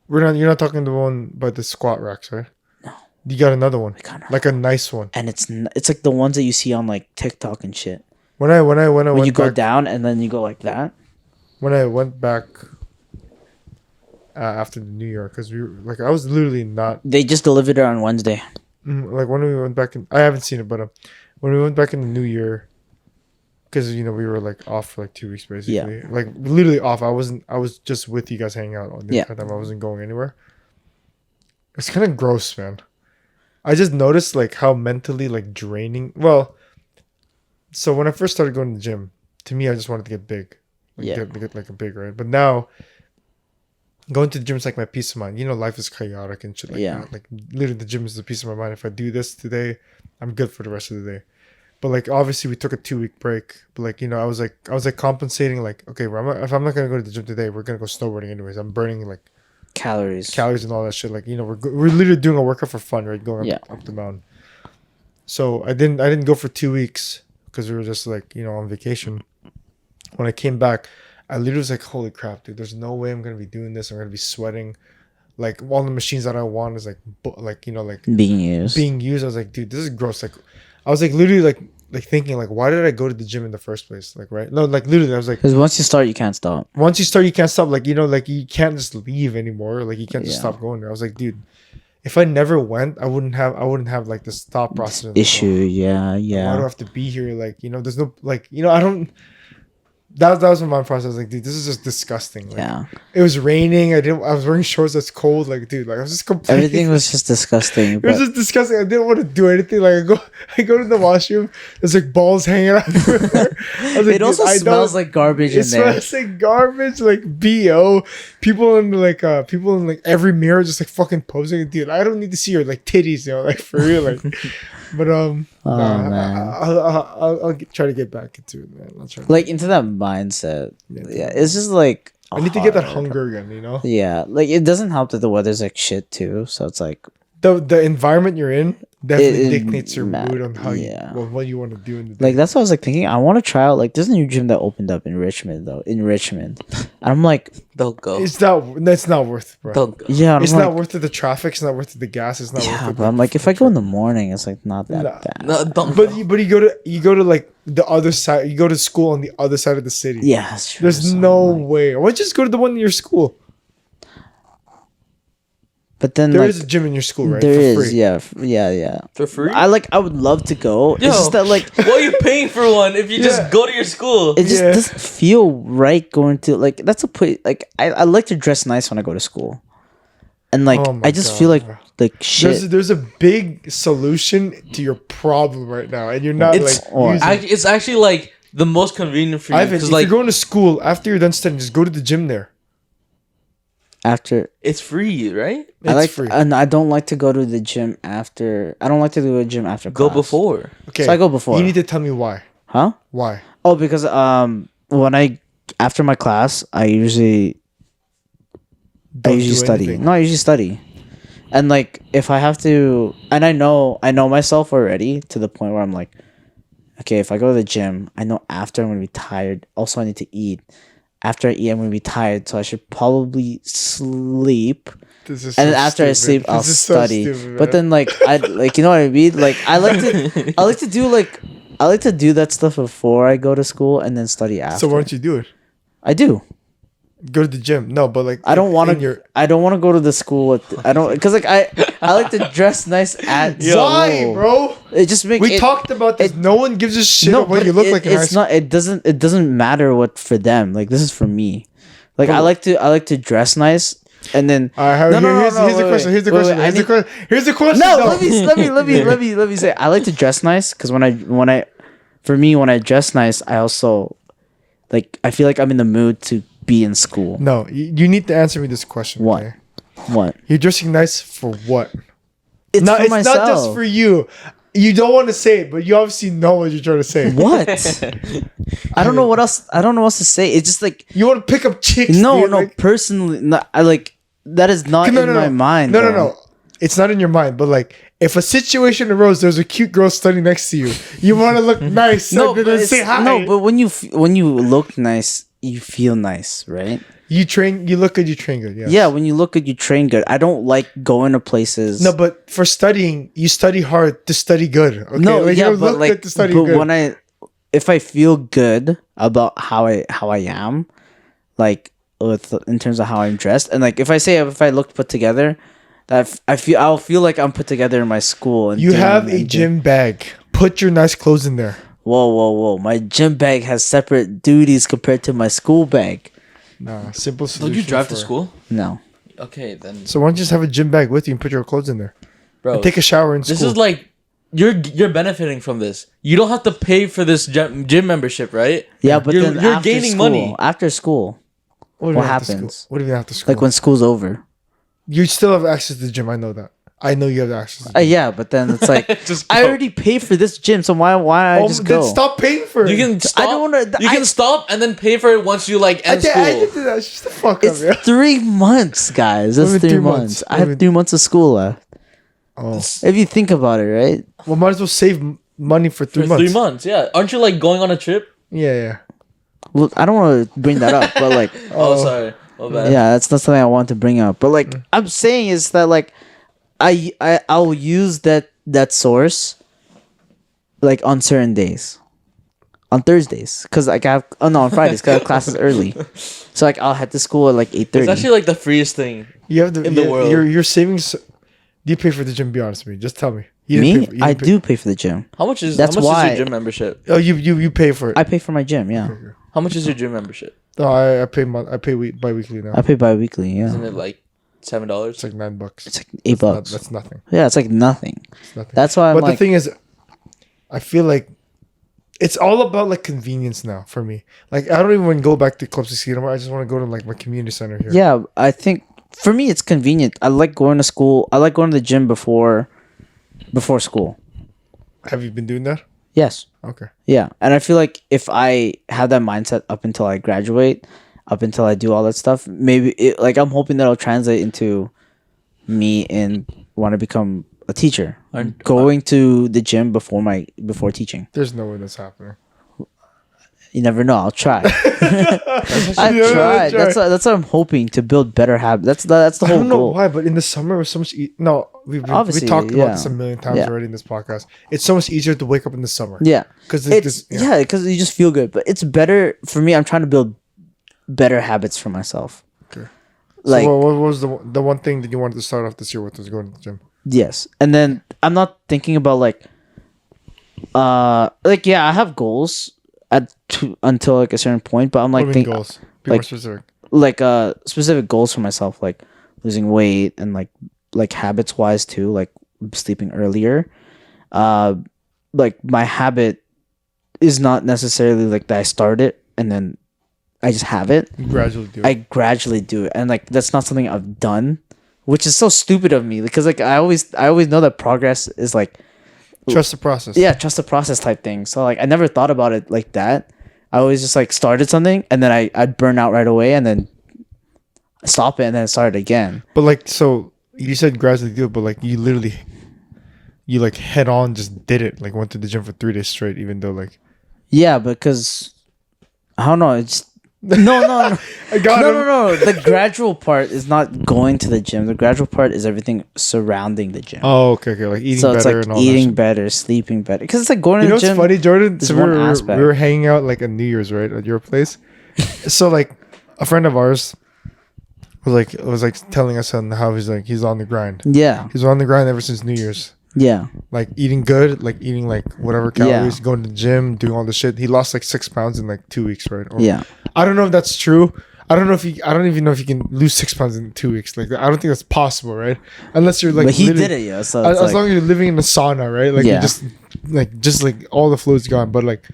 You're not talking the one by the squat racks, right? No. You got another one. Like a nice one. And it's like the ones that you see on like TikTok and shit. When you go down and then you go like that. When I went back after the New Year, because we were, like I was literally not. They just delivered it on Wednesday. Like when we went back I haven't seen it, but when we went back in the New Year, because we were like off for like 2 weeks basically. Yeah. Like literally off. I was just with you guys hanging out on the entire time. I wasn't going anywhere. It's kind of gross, man. I just noticed like how mentally like draining. Well, so when I first started going to the gym, to me I just wanted to get big, get like a big, right? But now going to the gym is like my peace of mind. Life is chaotic and shit like that. Like literally the gym is the peace of my mind. If I do this today, I'm good for the rest of the day. But like obviously we took a 2-week break. But like I was like compensating like, okay, if I'm not gonna go to the gym today, we're gonna go snowboarding anyways. I'm burning like calories and all that shit. Like we're literally doing a workout for fun, right? Going up the mountain. So I didn't go for 2 weeks because we were just like on vacation. When I came back, I literally was like, holy crap, dude, there's no way I'm going to be doing this. I'm going to be sweating. Like all the machines that I want is like being used. I was like, dude, this is gross. Like I was like literally like thinking like, why did I go to the gym in the first place? Like, right? No, like literally I was like, because once you start, you can't stop. Once you start, you can't stop. Like, like you can't just leave anymore. Like you can't just stop going there. I was like, dude, if I never went, I wouldn't have like this thought process issue. Yeah. Why do I have to be here? Like, there's no like, I don't. That was my process. I was like, dude, this is just disgusting. Like, it was raining. I was wearing shorts that's cold. Like, dude, like I was just completely. Everything was just disgusting. It was just disgusting. I didn't want to do anything. Like I go to the washroom. There's like balls hanging out. Like, it also smells like garbage in there. It smells like garbage, like BO. People in like every mirror just like fucking posing. Dude, I don't need to see your like titties, like for real, like. But man. I'll try to get back into it, man. I'll try like into that mindset. Yeah, it's just like I need to get that hunger again, Yeah, like it doesn't help that the weather's like shit too. So it's like the environment you're in definitely dictates your mood on how what you want to do in the day. Like that's what I was like thinking. I want to try out like there's a new gym that opened up in Richmond though. In Richmond, and I'm like, don't go. It's not worth it, bro. Don't go. Yeah, it's not worth it. The traffic. It's not worth it. The gas. It's not worth it. But I'm like, if I go in the morning, it's like not that bad. No, don't. But you go to like the other side. You go to school on the other side of the city. Yeah, that's true. There's no way. Why don't you just go to the one in your school? But then there is a gym in your school, right? There for is, free. yeah. For free? I would love to go. Yo, it's just that like, why are you paying for one if you just go to your school? It just doesn't feel right going to like. That's a place. Like I like to dress nice when I go to school, and like I just feel like shit. There's a big solution to your problem right now, and you're not it's actually like the most convenient for you. Ivan, if like, you're going to school after you're done studying, just go to the gym there. After it's free, right? It's free. And I don't like to go to the gym after. I don't like to do a gym after class. Go before. Okay, so I go before. You need to tell me why. Huh? Why? Oh, because when after my class, I usually study. Anything. No, I usually study. And like if I have to, and I know myself already to the point where I'm like, okay, if I go to the gym, I know after I'm gonna be tired. Also, I need to eat. After I eat, I'm gonna be tired, so I should probably sleep. And then after I sleep, I'll study. But then, like, you know what I mean? Like, I like to do that stuff before I go to school and then study after. So why don't you do it? I do. Go to the gym. No, but like I don't want to. I don't want to go to the school. I don't because like I like to dress nice at school. Why, bro? It just makes. We talked about this. No one gives a shit what you look like in high school. It doesn't matter what for them. Like this is for me. Like I like to dress nice. And then here's the question. No, let me say I like to dress nice because when I dress nice, I also like I feel like I'm in the mood to be in school. No, you need to answer me this question. What? Okay? What? You're dressing nice for what? It's not just for you. You don't want to say it, but you obviously know what you're trying to say. What? I don't know what else. I don't know what else to say. It's just like you want to pick up chicks. No, like, personally, I like that is not in my mind. No. It's not in your mind, but like if a situation arose, there's a cute girl standing next to you. You want to look nice. Say hi. No, but when you look nice, you feel nice, right? You look good, you train good. Yes. Yeah, when you look good, you train good. I don't like going to places. No, but for studying, you study hard to study good. Okay? No, like, yeah, you but look like, good to study but good. if I feel good about how I am, like in terms of how I'm dressed, and like if I look put together, that I'll feel like I'm put together in my school. And you have a gym bag. Put your nice clothes in there. Whoa! My gym bag has separate duties compared to my school bag. Nah, simple solution. Don't you drive to school? No. Okay, then. So why don't you just have a gym bag with you and put your clothes in there, bro? And take a shower in school. This is like you're benefiting from this. You don't have to pay for this gym membership, right? Yeah, but you're gaining money after school. What happens? What do you mean after school? Like when school's over. You still have access to the gym. I know that. I know you have access to the gym. Yeah, but then it's like I already pay for this gym, so why I just go? Then stop paying for it. You can stop. I don't want to. You can stop and then pay for it once you like end school. I did that. Shut the fuck up. It's 3 months, guys. That's 3 months. I have 3 months of school left. Oh. If you think about it, right? Well, might as well save money for 3 months. 3 months, yeah. Aren't you like going on a trip? Yeah. Well, I don't want to bring that up, but like, sorry. My bad. Yeah, that's not something I want to bring up. But like, I'm saying is that like, I'll use that source, like on certain days, on Thursdays, because like on Fridays, because I have classes early, so like I'll head to school at like 8:30. It's actually like the freest thing in the world. Your savings. Do you pay for the gym? Be honest with me. Just tell me. I do pay for the gym. How much is That's your gym membership? Oh, you pay for it. I pay for my gym. Yeah. Okay. How much is your gym membership? No, I pay bi-weekly now. I pay bi-weekly. Yeah. Isn't it like $7? It's like $9. It's like $8. That's nothing. Yeah, it's like nothing. It's nothing. That's why. But the thing is, I feel like it's all about like convenience now for me. Like I don't even want to go back to Club 16 anymore. I just want to go to like my community center here. Yeah, I think for me it's convenient. I like going to school. I like going to the gym before school. Have you been doing that? Yes. Okay. Yeah, and I feel like if I have that mindset up until I graduate, up until I do all that stuff, maybe like I'm hoping that it'll translate into me and want to become a teacher. Going to the gym before teaching. There's no way that's happening. You never know. I'll try. I've tried. That's what I'm hoping to build better habits. That's the whole goal. I don't know why, but in the summer it was so much. No, we talked about this a million times already in this podcast. It's so much easier to wake up in the summer. Yeah, because because you just feel good. But it's better for me. I'm trying to build better habits for myself. Okay. Like, so what was the one thing that you wanted to start off this year with? Was going to the gym. Yes, and then I'm not thinking about like I have goals until like a certain point, but I'm like thinking goals. Be more specific. Like specific goals for myself, like losing weight and like habits wise too, like sleeping earlier. Like my habit is not necessarily like that I start it and then I just have it. You gradually do it. I gradually do it, and like that's not something I've done, which is so stupid of me because like I always know that progress is like. Trust the process. Yeah, trust the process type thing. So like I never thought about it like that. I always just like started something and then I'd burn out right away and then stop it and then start it again. But like, so you said gradually do it, but like you like head on just did it. Like went to the gym for 3 days straight, even though like. Yeah, because I don't know. It's no. No. The gradual part is not going to the gym. The gradual part is everything surrounding the gym. Oh, okay. Like eating better. So it's like and all eating better, sleeping better. Because it's like going to the gym. You know what's funny, Jordan? So we were hanging out like at New Year's, right, at your place. So like a friend of ours was like telling us on how he's on the grind. Yeah, he's on the grind ever since New Year's. Yeah, like eating good, like eating like whatever calories, going to the gym, doing all the shit. He lost like 6 pounds in like 2 weeks, right? Or, yeah, I don't know if that's true. I don't even know if you can lose 6 pounds in 2 weeks. Like I don't think that's possible, right? Unless you're like. But he did it, yeah. So as long as you're living in a sauna, right? Like you just like all the fluid's gone, but like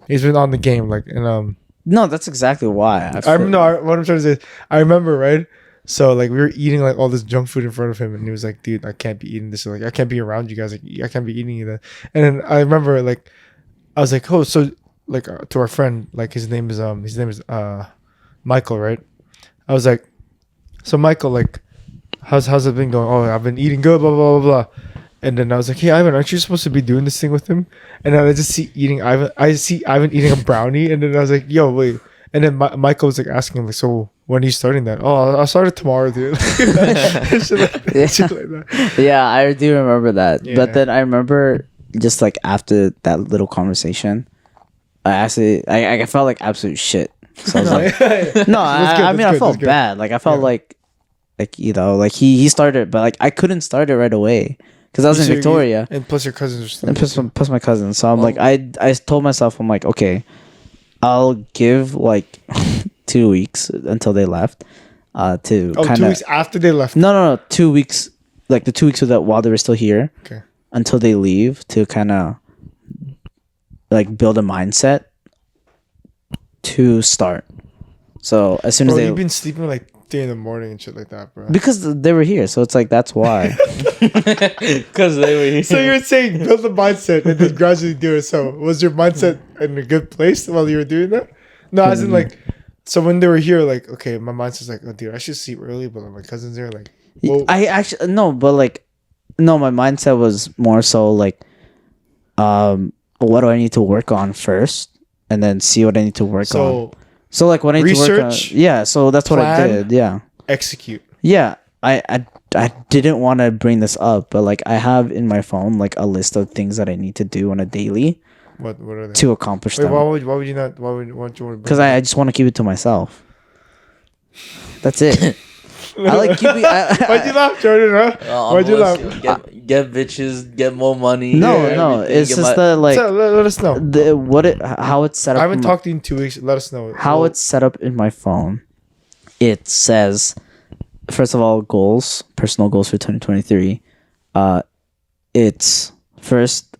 he's been on the game, like and No, that's exactly why. what I'm trying to say is, I remember, right? So like we were eating like all this junk food in front of him, and he was like, "Dude, I can't be eating this. Like I can't be around you guys. Like I can't be eating that." And then I remember like I was like, "Oh, so like to our friend, like his name is Michael, right?" I was like, "So Michael, like how's it been going?" "Oh, I've been eating good, blah blah blah blah." And then I was like, "Hey Ivan, aren't you supposed to be doing this thing with him?" And then I just see Ivan eating a brownie, and then I was like, "Yo, wait." And then Michael was like asking him like, "So when are you starting that?" "Oh, I'll start it tomorrow, dude." Shit like that. Yeah, I do remember that. Yeah. But then I remember just like after that little conversation, I felt like absolute shit. So I was like, no, I mean, I felt bad. Like I felt like you know, like he started, but like I couldn't start it right away because I was in Victoria, and plus your cousins are still. And plus my cousins. So I'm like, I told myself, I'm like, okay, I'll give like 2 weeks until they left. To 2 weeks after they left. No, 2 weeks. Like the 2 weeks of that while they were still here. Okay. Until they leave to kind of like build a mindset to start. So as soon as you've been sleeping like 3 a.m. and shit like that, bro. Because they were here, so it's like that's why. Because they were here. So you're saying build a mindset and then gradually do it. So was your mindset in a good place while you were doing that? No, as in like, so when they were here, like, okay, my mindset's like, oh, dude, I should sleep early, but like, my cousin's there, like, well, I actually no, but like, no, my mindset was more so like, what do I need to work on first, and then see what I need to work on. So like when I need to work on, yeah, so that's what I did. Yeah, execute. Yeah, I didn't want to bring this up, but like I have in my phone like a list of things that I need to do on a daily. What are they? To accomplish them. Why would you not? Why would you want to? Because I just want to keep it to myself. That's it. I like keeping. Why'd you laugh, Jordan? Huh? Why'd you laugh? Get bitches, get more money. No. It's just that like. So, let us know how it's set up. I haven't talked to you in 2 weeks. Let us know how it's set up in my phone. It says, first of all, personal goals for 2023. It's first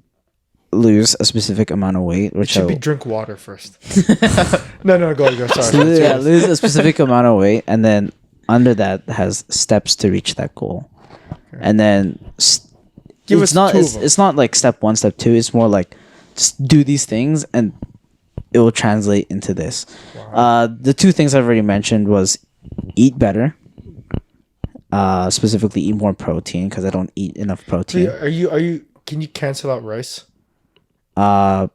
lose a specific amount of weight, which should be drink water first. No, go. Sorry. Yeah, lose a specific amount of weight, and then under that has steps to reach that goal. Okay. And then it's not like step 1, step 2. It's more like just do these things and it will translate into this. Wow. The 2 things I've already mentioned was eat better specifically eat more protein because I don't eat enough protein. So are you? Can you cancel out rice? I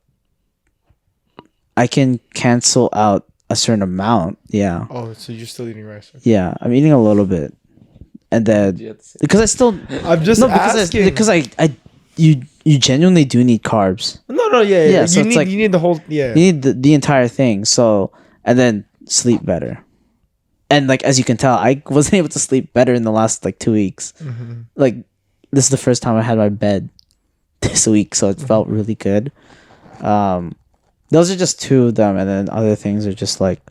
can cancel out a certain amount. Yeah. Oh, so you're still eating rice? Okay. Yeah, I'm eating a little bit, and then because I still I'm just asking because you genuinely do need carbs. No, yeah. So you need the whole You need the entire thing. So and then sleep better. And like as you can tell, I wasn't able to sleep better in the last like 2 weeks. Mm-hmm. Like this is the first time I had my bed this week, so it felt really good. Those are just two of them, and then other things are just like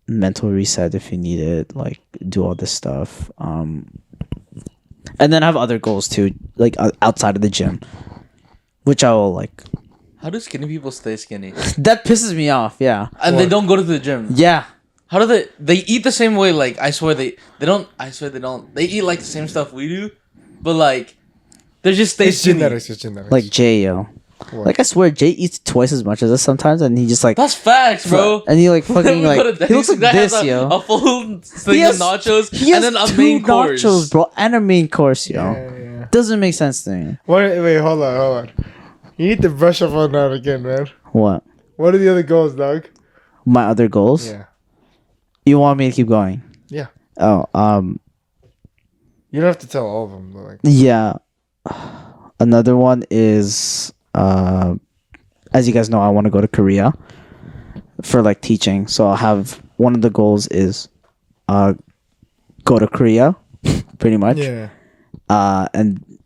mental reset if you need it, like do all this stuff. And then I have other goals too, like outside of the gym, which I will like. How do skinny people stay skinny? That pisses me off. Yeah, and they don't go to the gym. Yeah. How do they eat the same way? Like I swear they don't. I swear they don't. They eat like the same stuff we do, but like they're just stay skinny. It's genetics. Like Jay, yo. What? Like I swear, Jay eats twice as much as us sometimes, and he just like that's facts, bro. And he like fucking like he looks like this, yo. A full thing of nachos, and then a main course, nachos, bro, and a main course, yo. Yeah. Doesn't make sense to me. Wait, hold on. You need to brush up on that again, man. What? What are the other goals, dog? My other goals? Yeah. You want me to keep going? Yeah. Oh, you don't have to tell all of them, but like. Yeah. Another one is as you guys know, I want to go to Korea for like teaching. So I'll have one of the goals is go to Korea pretty much. Yeah. And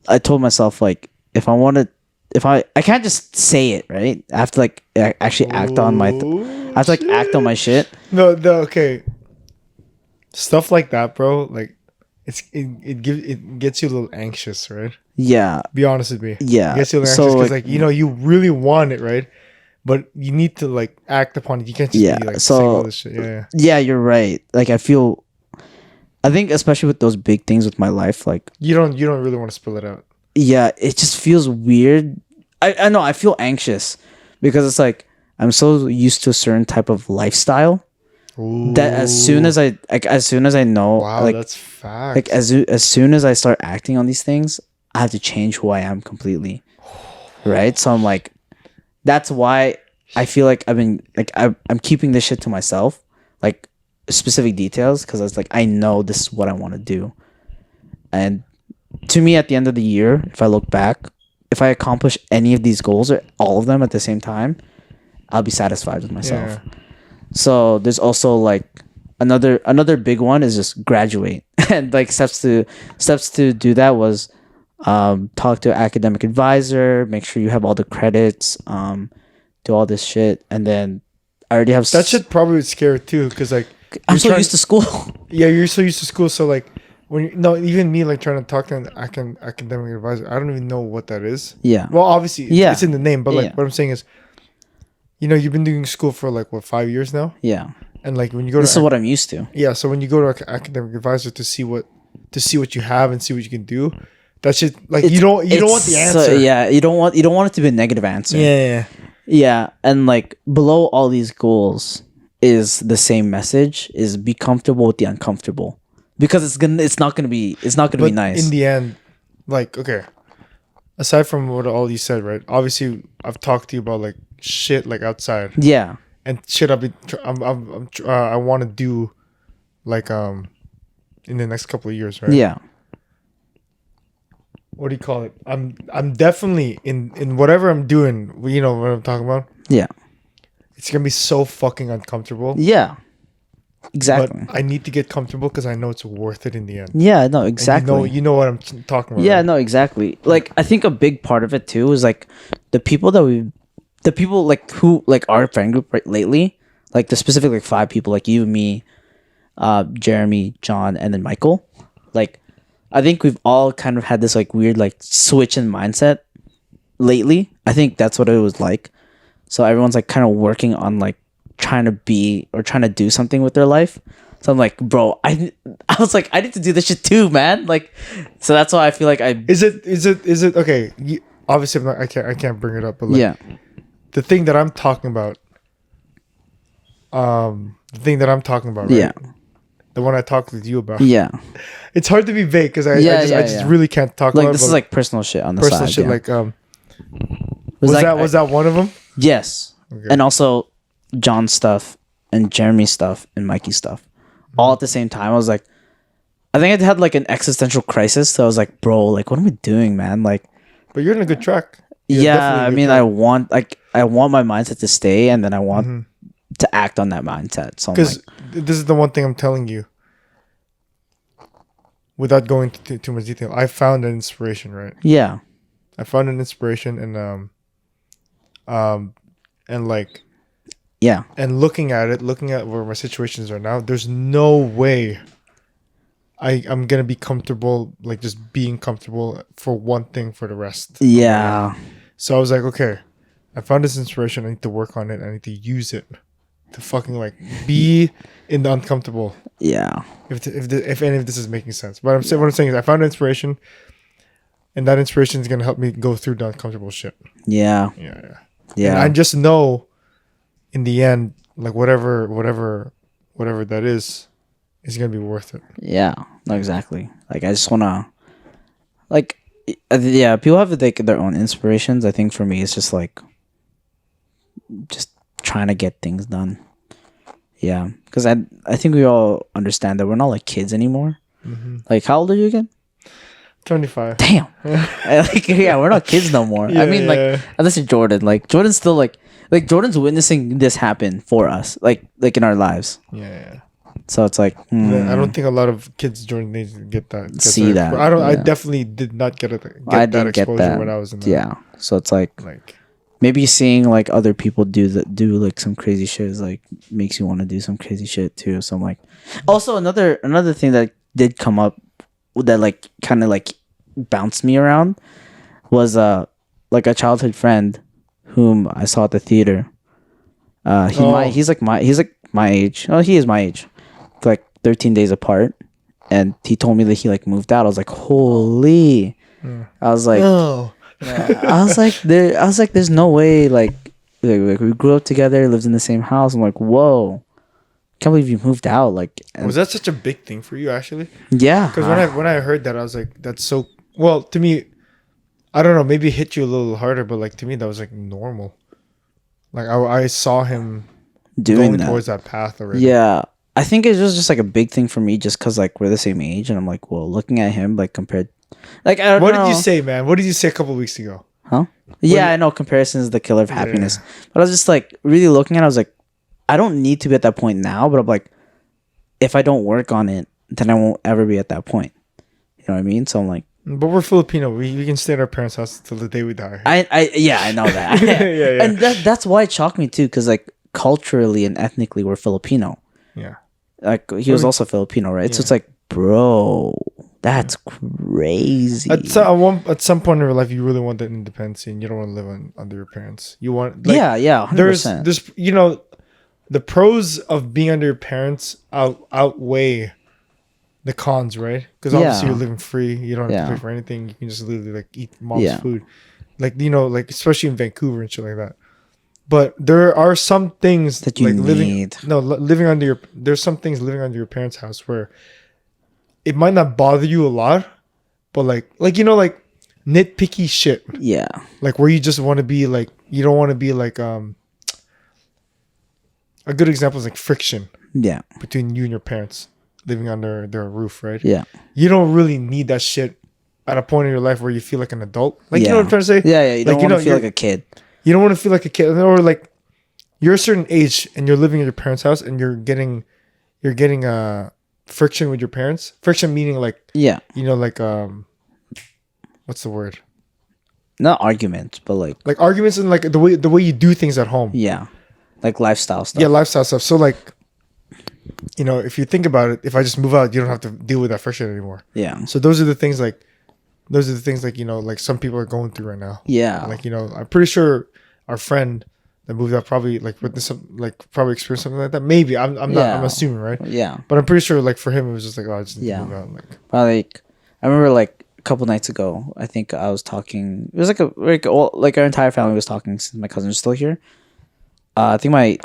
I told myself like if I can't just say it, right? I have to like actually act on my I have to like act on my shit. No, okay. Stuff like that, bro, like it gets you a little anxious, right? Yeah. Be honest with me. Yeah. It gets you a little anxious because like you really want it, right? But you need to like act upon it. You can't just be like saying all this shit. Yeah. Yeah, you're right. Like I think especially with those big things with my life, like you don't really want to spill it out. Yeah, it just feels weird. I know I feel anxious because it's like I'm so used to a certain type of lifestyle. Ooh. That as soon as I know, wow, like that's fact. Like as soon as I start acting on these things, I have to change who I am completely, right? So I'm like, that's why I feel like I've been like I'm keeping this shit to myself, like specific details, because I was like I know this is what I want to do, and to me at the end of the year, if I look back, if I accomplish any of these goals or all of them at the same time, I'll be satisfied with myself. Yeah. So there's also like another big one is just graduate. And like steps to do that was talk to an academic advisor, make sure you have all the credits, do all this shit, and then I already have that shit probably scare too, because like I'm so used to school. Yeah, you're so used to school, so like even me like trying to talk to an academic advisor, I don't even know what that is. Yeah. Well, obviously it's in the name, but like what I'm saying is, you've been doing school for like what 5 years now. Yeah. And like when you go this is what I'm used to. Yeah, so when you go to an academic advisor to see what you have and see what you can do, that shit like you don't want the answer. So, yeah, you don't want it to be a negative answer. Yeah, and like below all these goals is the same message: is be comfortable with the uncomfortable, because it's not gonna be nice in the end. Like, okay, aside from what all you said, right? Obviously, I've talked to you about like shit like outside. Yeah. And shit, I want to do, like in the next couple of years, right? Yeah. What do you call it? I'm definitely in whatever I'm doing. You know what I'm talking about? Yeah. It's gonna be so fucking uncomfortable. Yeah. Exactly. But I need to get comfortable because I know it's worth it in the end. Yeah. No. Exactly. And you know what I'm talking about. Yeah. Right? No. Exactly. Like I think a big part of it too is like the people like who like our friend group right lately, like the specific like 5 people, like you, me, Jeremy, John, and then Michael. Like I think we've all kind of had this like weird like switch in mindset lately. I think that's what it was like. So everyone's like kind of working on like trying to be or trying to do something with their life. So I'm like, bro, I was like, I need to do this shit too, man. Like, so that's why I feel like Is it okay? Obviously, I can't bring it up, but like, yeah. The thing that I'm talking about, right? Yeah. the one I talked with you about. Yeah. It's hard to be vague because I just really can't talk like about this is like personal shit on the personal side. shit. Yeah. Like was that one of them? Yes. Okay. And also John's stuff and Jeremy's stuff and Mikey's stuff all at the same time. I was like, I think I had like an existential crisis. So I was like, bro, like, what am I doing, man? Like, but you're in a good track. I mean, I want my mindset to stay, and then I want to act on that mindset. So because this is the one thing I'm telling you. Without going into too much detail, I found an inspiration, right? Yeah, I found an inspiration, and like, yeah, and looking at where my situations are now, there's no way I'm gonna be comfortable, like just being comfortable for one thing for the rest. Yeah. So I was like, okay, I found this inspiration. I need to work on it. I need to use it to fucking like be in the uncomfortable. Yeah. If any of this is making sense, but what I'm saying is I found inspiration, and that inspiration is gonna help me go through the uncomfortable shit. Yeah. Yeah. Yeah. And I just know, in the end, like whatever that is gonna be worth it. Yeah. No, exactly. Like I just wanna, like, yeah. People have like their own inspirations. I think for me, it's just like, just trying to get things done. Yeah, because I think we all understand that we're not like kids anymore. Like, how old are you again? 25. Damn. Yeah, we're not kids no more. I mean, like, unless you're Jordan. Like, Jordan's still like Jordan's witnessing this happen for us, like in our lives. Yeah. So it's like, I don't think a lot of kids Jordan age get that. See that? I don't. Yeah. I definitely did not get that exposure when I was in there. Yeah. So it's like maybe seeing like other people do like some crazy shit is like makes you want to do some crazy shit too. So I'm like, also another thing that did come up that like kind of like bounced me around was like a childhood friend whom I saw at the theater. He's like my age. Oh, he is my age. Like 13 days apart, and he told me that he like moved out. I was like, holy. I was like, no. I was like, there's no way. Like we grew up together, lived in the same house. I'm like, whoa, can't believe you moved out. Like, was that such a big thing for you actually? Yeah, because when I heard that, I was like, that's so well to me. I don't know, maybe it hit you a little harder, but like to me, that was like normal. Like I saw him going towards that path already. Yeah, I think it was just like a big thing for me, just because like we're the same age, and I'm like, well, looking at him, like compared, like I don't know. What did you say, man? What did you say a couple of weeks ago? Huh? I know comparison is the killer of happiness, but I was just like really looking at it. I was like, I don't need to be at that point now, but I'm like, if I don't work on it, then I won't ever be at that point. You know what I mean? So I'm like, but we're Filipino. We can stay at our parents' house till the day we die. I know that. yeah. And that's why it shocked me too, because like culturally and ethnically we're Filipino. Yeah. Like he was also Filipino, right? Yeah. So it's like, bro, that's crazy. At some point in your life, you really want that independence, and you don't want to live under your parents. You want, like, 100%. There's the pros of being under your parents outweigh the cons, right? Because obviously you're living free. You don't have to pay for anything. You can just literally like eat mom's food, like like especially in Vancouver and shit like that. But there are some things that you need. There's some things living under your parents' house where it might not bother you a lot, but like nitpicky shit. Yeah. Like where you just want to be like, you don't want to be like a good example is like friction. Yeah. Between you and your parents living under their roof, right? Yeah. You don't really need that shit at a point in your life where you feel like an adult. Like, you know what I'm trying to say? Yeah. You don't want to feel like a kid. You don't want to feel like a kid, or like you're a certain age and you're living at your parents' house and you're getting friction with your parents. Friction meaning like, like what's the word? Not arguments, but like arguments and like the way you do things at home. Yeah, like lifestyle stuff. Yeah, lifestyle stuff. So like, if you think about it, if I just move out, you don't have to deal with that friction anymore. Yeah. So those are the things like like some people are going through right now. Yeah. Like, I'm pretty sure our friend that moved out probably like with this, like probably experienced something like that. Maybe I'm assuming, right? Yeah. But I'm pretty sure like for him it was just like, oh, I just need to move out. Like I remember like a couple nights ago, I think I was talking. It was like our entire family was talking since my cousin's still here. I think my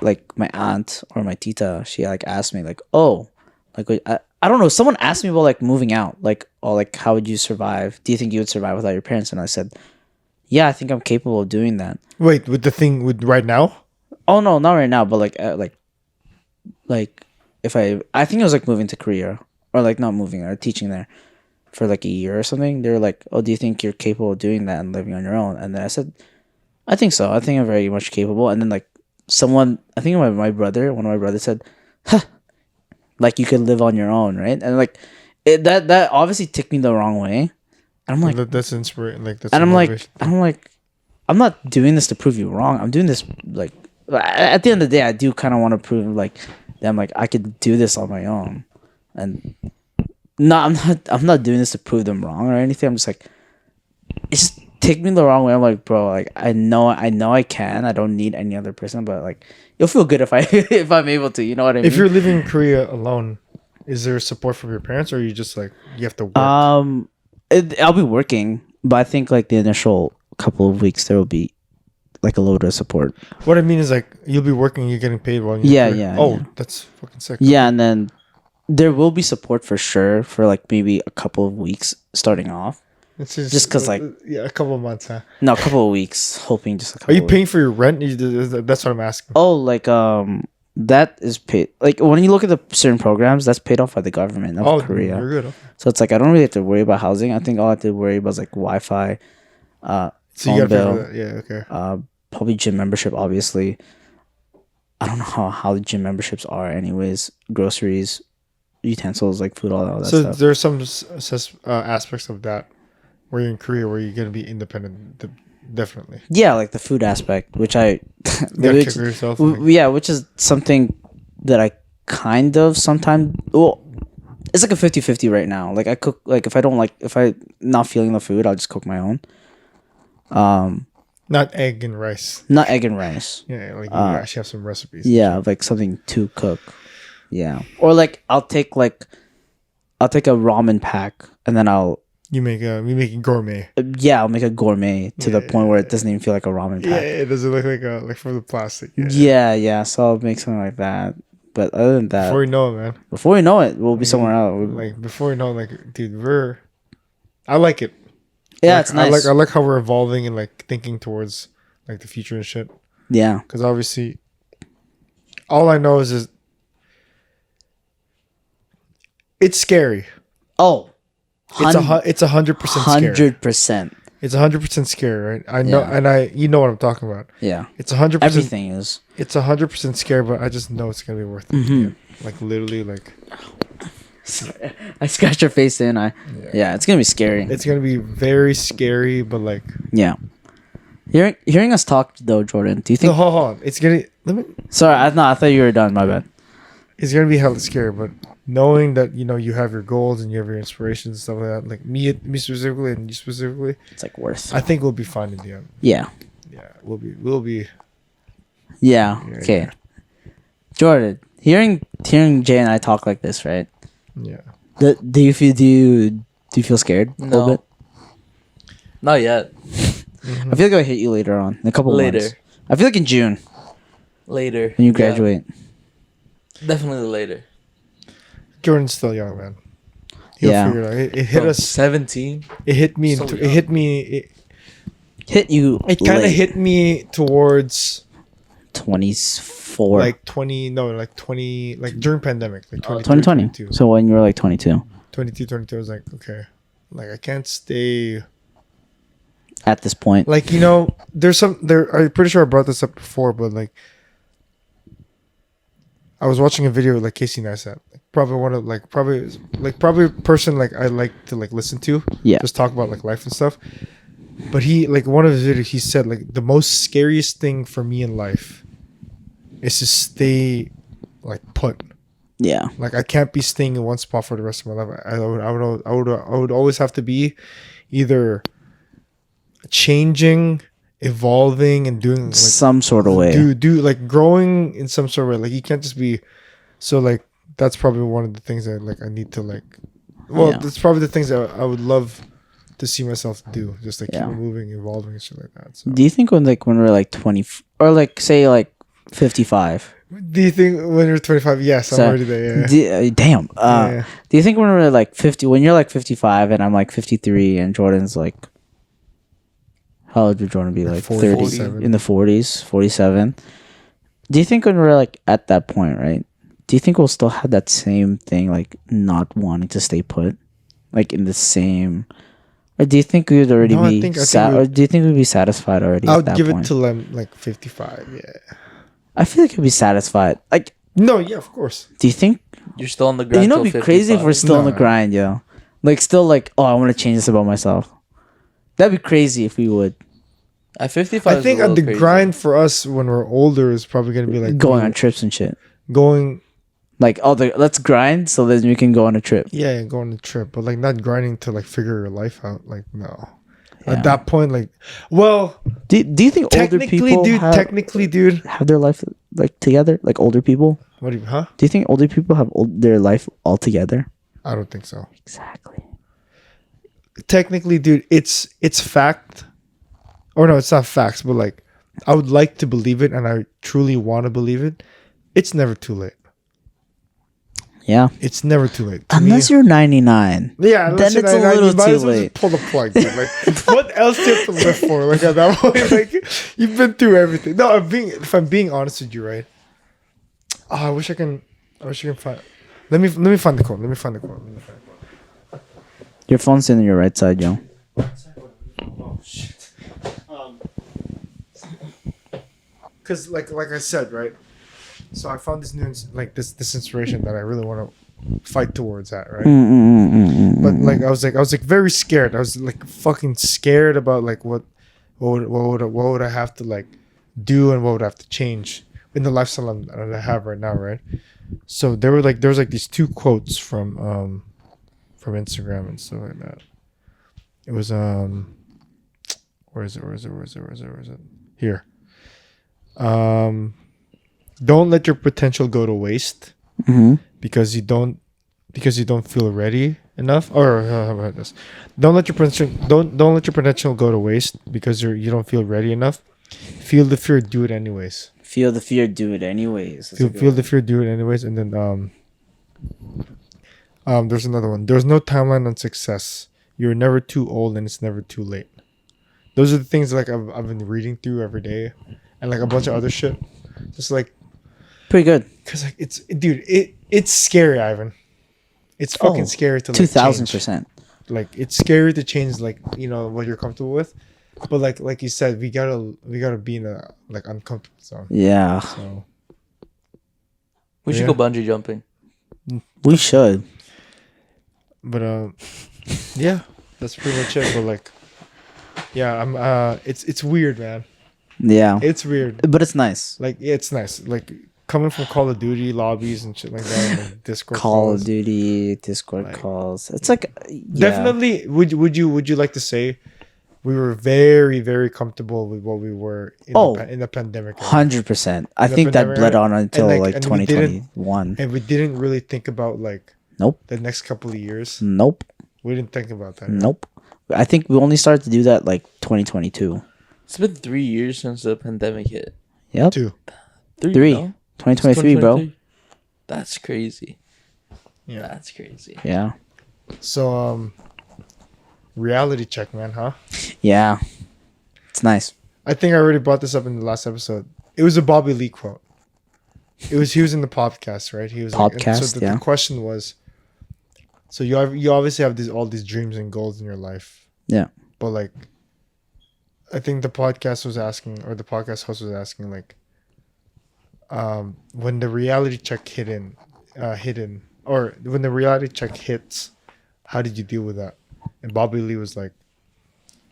aunt or my tita, she like asked me like, oh, Like I don't know. Someone asked me about like moving out, like, oh, like how would you survive? Do you think you would survive without your parents? And I said, yeah, I think I'm capable of doing that. Wait, with the thing with right now? Oh no, not right now, but like if I think it was like moving to Korea or like not moving or teaching there for like a year or something. They were like, oh, do you think you're capable of doing that and living on your own? And then I said, I think so. I think I'm very much capable. And then like someone, I think one of my brothers said, huh, like you could live on your own, right? And like that obviously ticked me the wrong way. And I'm like, that's inspiring. Like that's. And I'm like, I'm not doing this to prove you wrong. I'm doing this like at the end of the day, I do kind of want to prove like that I'm like I could do this on my own, and no, I'm not doing this to prove them wrong or anything. I'm just like, it's just take me the wrong way. I'm like, bro, like I know I can. I don't need any other person, but like you'll feel good if I if I'm able to. You know what I mean? If you're living in Korea alone, is there support from your parents, or are you just like you have to work? I'll be working, but I think like the initial couple of weeks there will be like a load of support. What I mean is like you'll be working, you're getting paid while you're yeah. Oh, that's fucking sick. Yeah, and then there will be support for sure for like maybe a couple of weeks starting off. It's just because like a couple of months, huh? No, a couple of weeks. Hoping just a couple. Are you paying for your rent? That's what I'm asking. Oh, like that is paid. Like when you look at the certain programs, that's paid off by the government of Korea. You're good. Okay. So it's like I don't really have to worry about housing. I think all I have to worry about is like Wi-Fi, so you gotta bill, pay for that. Yeah. Okay. Probably gym membership. Obviously, I don't know how the gym memberships are. Anyways, groceries, utensils, like food, all that so stuff. there's some aspects of that where you're in Korea where you're gonna be independent. Definitely. Yeah, like the food aspect, which I kick yourself. which is something that I kind of sometimes it's like a 50-50 right now. Like I cook, like if I not feeling the food, I'll just cook my own. Not egg and rice. Not egg and rice. Yeah, like you actually have some recipes. Yeah, like something to cook. Yeah, or like I'll take a ramen pack and then you make it gourmet. Yeah, I'll make a gourmet to the point where it doesn't even feel like a ramen pack. Yeah, it doesn't look like from the plastic. Yeah. So I'll make something like that. But other than that, before you know it, we'll be somewhere else. Like before you know, like dude, I like it. Yeah, it's nice. I like how we're evolving and like thinking towards like the future and shit. Yeah, because obviously, all I know is it's scary. Oh. It's 100% scary. 100%. It's 100% scary, right? I know, and you know what I'm talking about. Yeah, it's 100%. Everything is. It's 100% scary, but I just know it's gonna be worth it. Mm-hmm. Like literally, like. Sorry. I scratched your face in. Yeah, it's gonna be scary. It's gonna be very scary, but like. Yeah. Hearing us talk though, Jordan. Do you think? No, hold on. It's gonna. Sorry, I thought you were done. My bad. It's gonna be hella scary, but knowing that you have your goals and you have your inspirations and stuff like that, like me specifically and you specifically, it's like worth. I think we'll be fine in the end. Yeah. Yeah, we'll be. Yeah. Okay. Jordan, hearing Jay and I talk like this, right? Yeah. Do you feel scared a little bit? Not yet. Mm-hmm. I feel like I'll hit you later on in a couple months. I feel like in June. Later. When you graduate. Yeah. Definitely later. Jordan's still young, man. He'll figure it out. It hit us 17. It hit me. So it hit me. It hit you. It kind of hit me towards 24. Like 20. No, like 20. Like during pandemic. Like 2020. So when you were like 22. 22. I was like, okay, like I can't stay. At this point, like there's some there. I'm pretty sure I brought this up before, but like. I was watching a video like Casey Neistat, probably one of probably a person like I like to like listen to, just talk about like life and stuff. But he one of his videos he said like the most scariest thing for me in life is to stay like put. Yeah. Like I can't be staying in one spot for the rest of my life. I would always have to be either changing, evolving, and doing like, some sort of way. Do like growing in some sort of way. Like you can't just be. So like that's probably one of the things that like I need to like. Well, that's probably the things that I would love to see myself do. Just like keep moving, evolving, and shit like that. So. Do you think when we're like 20 or like say like 55, Do you think when you're 25? Yes, I'm already there. Yeah. Damn. Do you think when we're like 50, when you're like 55 and I'm like 53 and Jordan's like, how old would Jordan be? Like 30, in the 40s, 47. Do you think when we're like at that point, right? Do you think we'll still have that same thing, like not wanting to stay put, like in the same? Or do you think we would already be or do you think we'd be satisfied already? I would give it till I'm like 55. Yeah. I feel like I'd be satisfied. Like no, yeah, of course. Do you think you're still on the grind? You know, it'd be crazy if we're still on the grind, yo. Like still like, oh, I want to change this about myself. That'd be crazy if we would. At 55, I think the crazy. Grind for us when we're older is probably gonna be like going on trips and shit. Going. Like, oh, let's grind so that we can go on a trip. Yeah, go on a trip, but like not grinding to like figure your life out. Like no, at that point, like, well, do you think older people technically, dude, have their life like together? Like older people? What do you? Huh? Do you think older people have their life all together? I don't think so. Exactly. Technically, dude, it's fact, or no, it's not facts, but like, I would like to believe it, and I truly want to believe it. It's never too late. Yeah, it's never too late. Unless you're 99. Yeah, then it's a little too late. Pull the plug. Like, what else do you have to live for? Like at that point, like you've been through everything. No, if I'm being honest with you, right? Oh, I wish I can find. Let me find the quote. Your phone's in your right side, yo. Oh shit. Because like I said, right. So I found this new this inspiration that I really want to fight towards that, right? But like I was like very scared. I was like fucking scared about like what would I have to like do and what would I have to change in the lifestyle I have right now, right? So there was like these two quotes from Instagram and stuff like that. It was where is it? Here. Don't let your potential go to waste because you don't feel ready enough. Or how about this? Don't let your potential go to waste because you don't feel ready enough. Feel the fear, do it anyways. Feel the fear, do it anyways. Feel the fear, do it anyways. And then there's another one. There's no timeline on success. You're never too old and it's never too late. Those are the things like I've been reading through every day, and like a bunch of other shit. Just like. Pretty good. Cause like it's scary, Ivan. It's fucking scary to like 2000%. Like it's scary to change like what you're comfortable with, but like you said, we gotta be in a like uncomfortable zone. Yeah. So we should go bungee jumping. We should. But yeah, that's pretty much it. But like, yeah, I'm it's weird, man. Yeah, it's weird, but it's nice. Like it's nice, like. Coming from Call of Duty lobbies and shit like that, and like Discord Call of Duty, Discord calls. It's like definitely. Would you like to say we were very, very comfortable with what we were in the pandemic? 100%. I think that bled on until like 2021, and we didn't really think about like the next couple of years. Nope, we didn't think about that. Nope, I think we only started to do that like 2022. It's been 3 years since the pandemic hit. Yep, 2, 3. No? 2023, bro. That's crazy. Yeah, that's crazy. Yeah. So, reality check, man, huh? Yeah, it's nice. I think I already brought this up in the last episode. It was a Bobby Lee quote. He was in the podcast, right? He was podcast. So the question was, so you obviously have all these dreams and goals in your life. Yeah. But like, I think the podcast host was asking like. When the reality check when the reality check hits, how did you deal with that? And Bobby Lee was like,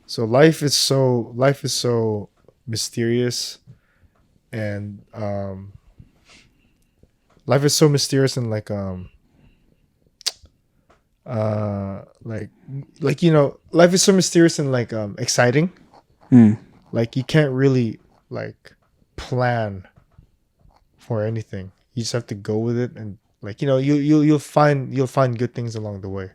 so life is so mysterious, and life is so mysterious and like life is so mysterious and like exciting. Like you can't really like plan for anything. You just have to go with it, and like you'll find good things along the way.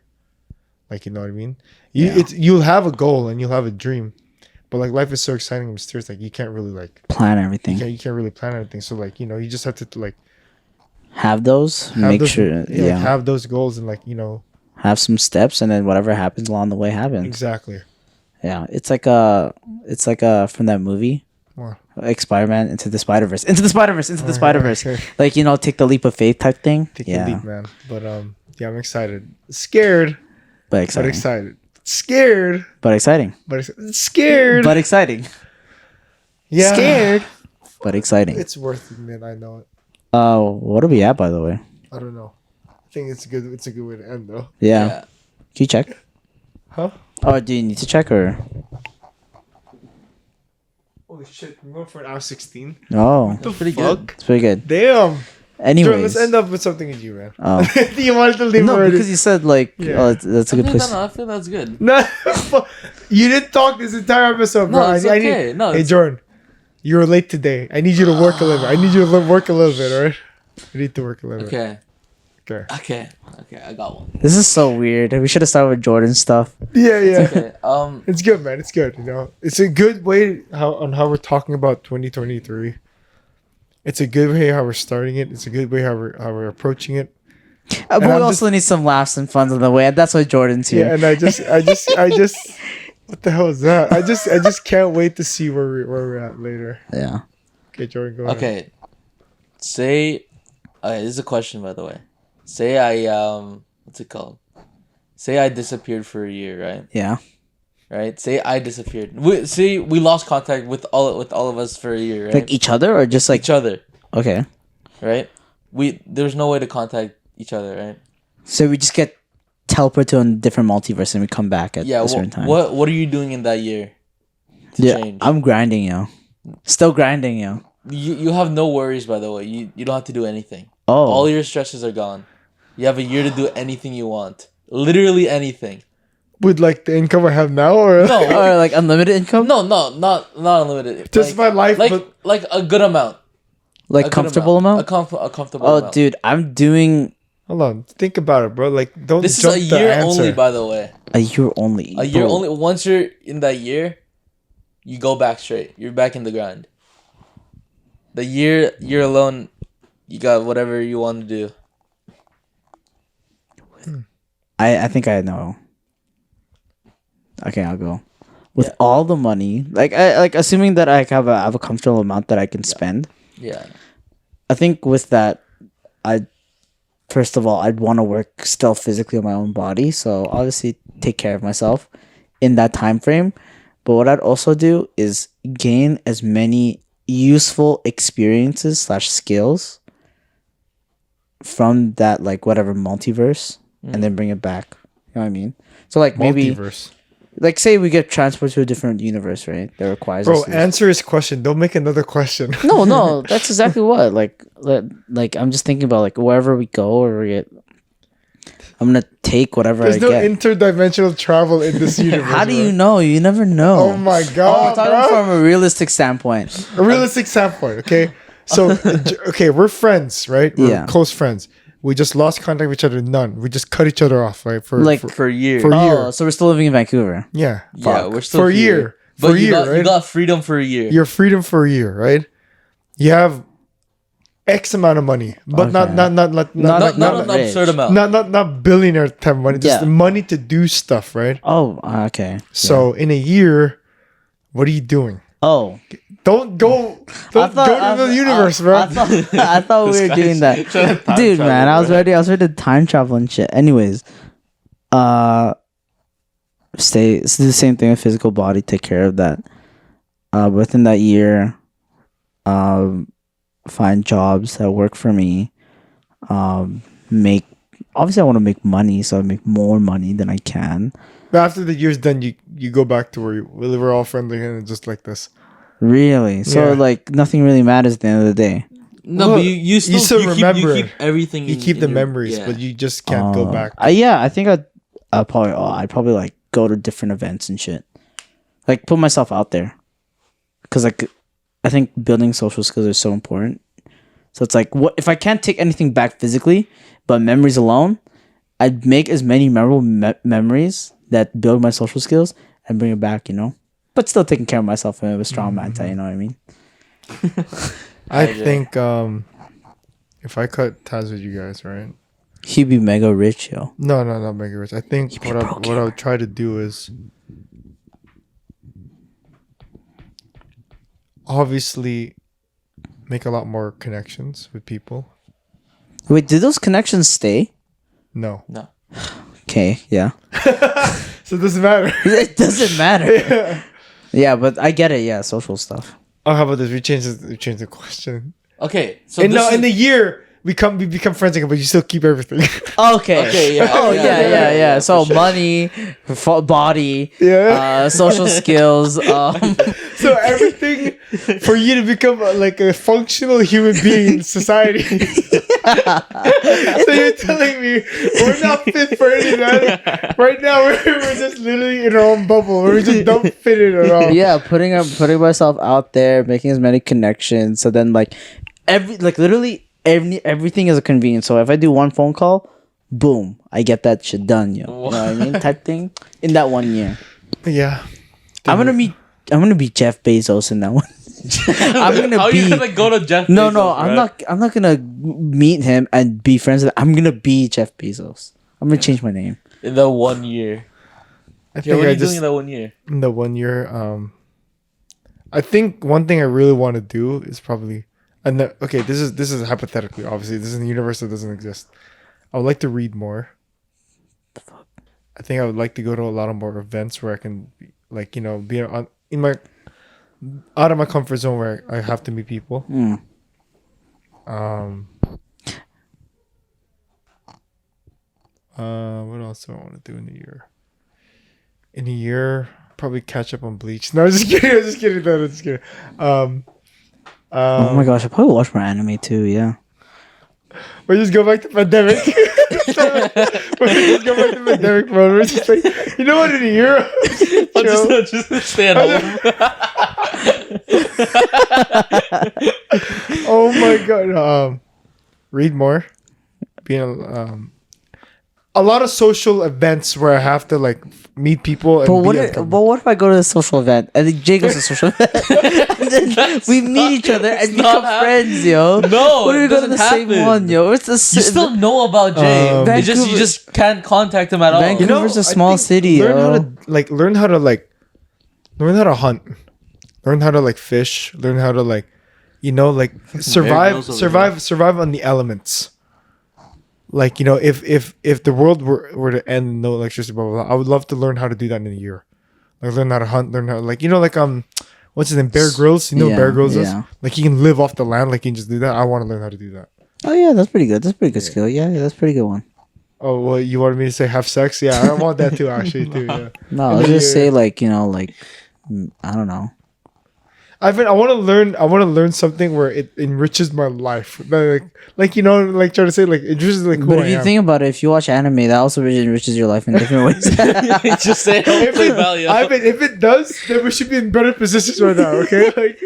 Like, you know what I mean? You'll have a goal and you'll have a dream, But like life is so exciting and mysterious, like you can't really like plan everything. You can't really plan everything. So like, you know, you just have to like have those, make sure, like, have those goals and like, you know, have some steps, and then whatever happens along the way happens. Exactly. Yeah, it's like from that movie. What? Like Spider-Man into the Spider-Verse, into the Spider-Verse. Okay. Like, you know, take the leap of faith type thing. Take the leap, man. But yeah, I'm excited, scared, but excited. But excited, scared, but exciting. But scared, but exciting. Yeah, scared, but exciting. It's worth it, man. I know it. What are we at, by the way? I don't know. I think it's a good way to end, though. Yeah. Can you check? Huh? Oh, do you need to check or? Holy shit! I'm going for an hour 16. Oh, what the pretty fuck? good. It's pretty good. Damn. Anyways, Jordan, let's end up with something with you, man. Oh. You wanted to leave no, already. because you said like, that's a good place. I feel that's good. No, you didn't talk this entire episode, bro. No, it's okay. Hey, Jordan, you were late today. I need you to work a little bit. I need you to work a little bit, all right? I need to work a little bit. Okay, I got one. This is so weird. We should have started with Jordan stuff. Yeah. It's okay. It's good, man. It's good. You know, it's a good way how we're talking about 2023. It's a good way how we're starting it. It's a good way how we're approaching it. But we also need some laughs and fun on the way. And that's why Jordan's here. Yeah, and I just, what the hell is that? I just can't wait to see where we're at later. Yeah. Okay, Jordan, go ahead. Okay. Say, this is a question, by the way. Say I what's it called? Say I disappeared for a year, right? Yeah. Right. Say I disappeared. We lost contact with all of us for a year, right? Like each other or just like each other? Okay. Right. There's no way to contact each other, right? So we just get teleported to a different multiverse and we come back at a certain time. What are you doing in that year? Change? I'm grinding, yo. Still grinding, yo. You have no worries, by the way. You don't have to do anything. Oh. All your stresses are gone. You have a year to do anything you want. Literally anything. With like the income I have now, or no, or like unlimited income? No, not unlimited. Just my life, like a good amount. Like a comfortable amount? A comfortable amount. Oh, dude, I'm doing. Hold on, think about it, bro. Like, don't. This is a year only, by the way. A year only. A year only. Once you're in that year, you go back straight. You're back in the grind. The year alone, you got whatever you want to do. I think I know. Okay, I'll go. With all the money, like assuming that I have a comfortable amount that I can spend. Yeah. I think with that, first of all, I'd want to work still physically on my own body, so obviously take care of myself in that time frame. But what I'd also do is gain as many useful experiences / skills from that, like whatever multiverse, and then bring it back. You know what I mean? So like maybe multiverse. Like say we get transported to a different universe, right? That requires bro. Answer his question. Don't make another question. No, that's exactly what. Like I'm just thinking about like wherever we go or we get. I'm gonna take whatever I get. There's no interdimensional travel in this universe. How do you know? You never know. Oh my god! I'm talking from a realistic standpoint. A realistic standpoint, okay. So, okay, we're friends, right? We're close friends. We just lost contact with each other. None. We just cut each other off, right? For a year. For a year. So we're still living in Vancouver. Yeah. Yeah, we're still for a year. But you got freedom for a year. Your freedom for a year, right? You have X amount of money, but not an absurd amount. Not billionaire type of money. Just money to do stuff, right? Oh, okay. So in a year, what are you doing? Oh. Don't go to the universe, bro. I thought we were doing that. Dude, man, I was ready to time travel and shit. Anyways, do the same thing with physical body, take care of that. Within that year, find jobs that work for me. Obviously I want to make money, so I make more money than I can. But after the year's done, you go back to where we're all friendly and just like this. Really? So like nothing really matters at the end of the day. No, but you still remember. You keep everything. You keep the memories, but you just can't go back. I think I'd probably like go to different events and shit. Like put myself out there, because like I think building social skills is so important. So it's like, what if I can't take anything back physically, but memories alone, I'd make as many memorable memories that build my social skills and bring it back. You know. but still taking care of myself with a strong mindset. You know what I mean? I think if I cut ties with you guys, right? He'd be mega rich, yo. No, not mega rich. I think what I would try to do is obviously make a lot more connections with people. Wait, did those connections stay? No. Okay, yeah. So it doesn't matter. It doesn't matter. Yeah, but I get it. Yeah, social stuff. Oh, how about this? We change the question. Okay, so in the year we become friends again, but you still keep everything. Okay. Yeah. Oh yeah. So sure. Money, body, social skills. So everything for you to become like a functional human being in society. So you're telling me we're not fit for anything? Right now we're just literally in our own bubble. We just don't fit in at all. Yeah, putting myself out there, making as many connections. So then everything is a convenience. So if I do one phone call, boom, I get that shit done, yo. You know what I mean? Type thing in that 1 year. Yeah. I'm gonna be Jeff Bezos in that one. How are you gonna go to Jeff Bezos? No, I'm not gonna meet him and be friends with him. I'm gonna be Jeff Bezos. I'm gonna change my name. In the 1 year. I think what are you doing in that 1 year? In the 1 year, I think one thing I really want to do is probably this is hypothetically, obviously. This is a universe that doesn't exist. I would like to read more. I think I would like to go to a lot of more events where I can, be out of my comfort zone where I have to meet people. What else do I want to do in a year? In a year, probably catch up on Bleach. No, I'm just kidding. I'm just kidding. Oh my gosh, I probably watch more anime too. Yeah. We just go back to pandemic. We just go back to pandemic mode. We're just like, you know what? In a year, I'll just stay at home. Oh my god! Read more. Being a lot of social events where I have to meet people. But what if I go to a social event and then Jay goes to a social event and then we meet each other and become friends, yo? No, what if we go to the same one, yo? You still know about Jay. You just can't contact him at all. Vancouver's a small city. Learn how to hunt. Learn how to fish. Learn how to survive on the elements. If the world were to end, no electricity, blah, blah, blah, I would love to learn how to do that in a year. Learn how to hunt, learn how what's his name? Bear Grylls. You know what Bear Grylls is? He can live off the land, he can just do that. I want to learn how to do that. Oh yeah, that's pretty good. That's a pretty good skill. Yeah, that's a pretty good one. Oh, well, you wanted me to say have sex? Yeah, I want that too, actually, too. Yeah. No, I'll just say I don't know. I want to learn something where it enriches my life. Trying to say it enriches who But if you think about it, if you watch anime, that also enriches your life in different ways. Just say if it does, then we should be in better positions right now, okay?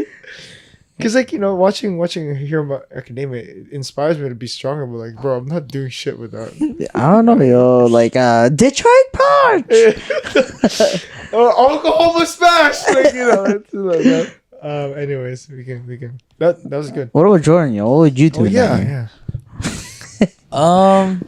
Because watching Hero Academia, it inspires me to be stronger. But bro, I'm not doing shit with that. I don't know, yo. Detroit Punch. Oklahoma Smash. That. Anyways, we can. That was good. What about Jordan, yo? What would you do? Yeah. I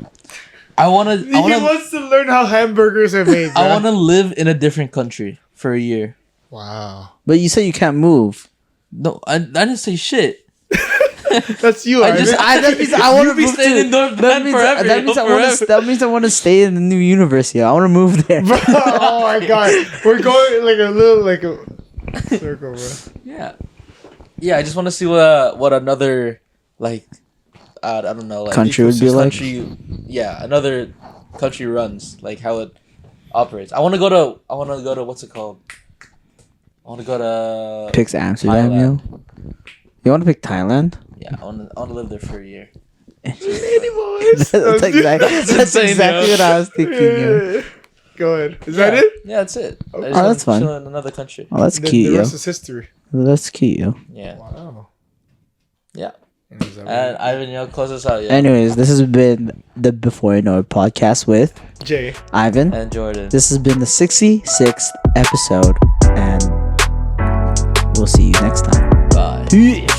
want to. He wants to learn how hamburgers are made. I want to live in a different country for a year. Wow. But you said you can't move. No, I didn't say shit. That's you. That means I want to be staying in North Bend forever. That means I want to stay in the new universe. Yeah, I want to move there. Oh my god, we're going a little circle, bro. Yeah. I just want to see what another I don't know, country would be another country runs, how it operates. I want to go to what's it called? I want to go to. Picks Amsterdam, yo. You want to pick Thailand? Yeah, I want to live there for a year. Anyways, that's exactly what I was thinking. Yeah. Go ahead. Is that it? Yeah, that's it. Okay. That's fun. Chill in another country. Oh, that's cute, the rest is history. That's cute, yo. Yeah. Wow. Yeah. And Ivan, close us out. Yeah. Anyways, this has been the Before You Know It podcast with Jay, Ivan, and Jordan. This has been the 66th episode, and will see you next time. Bye. Yeah.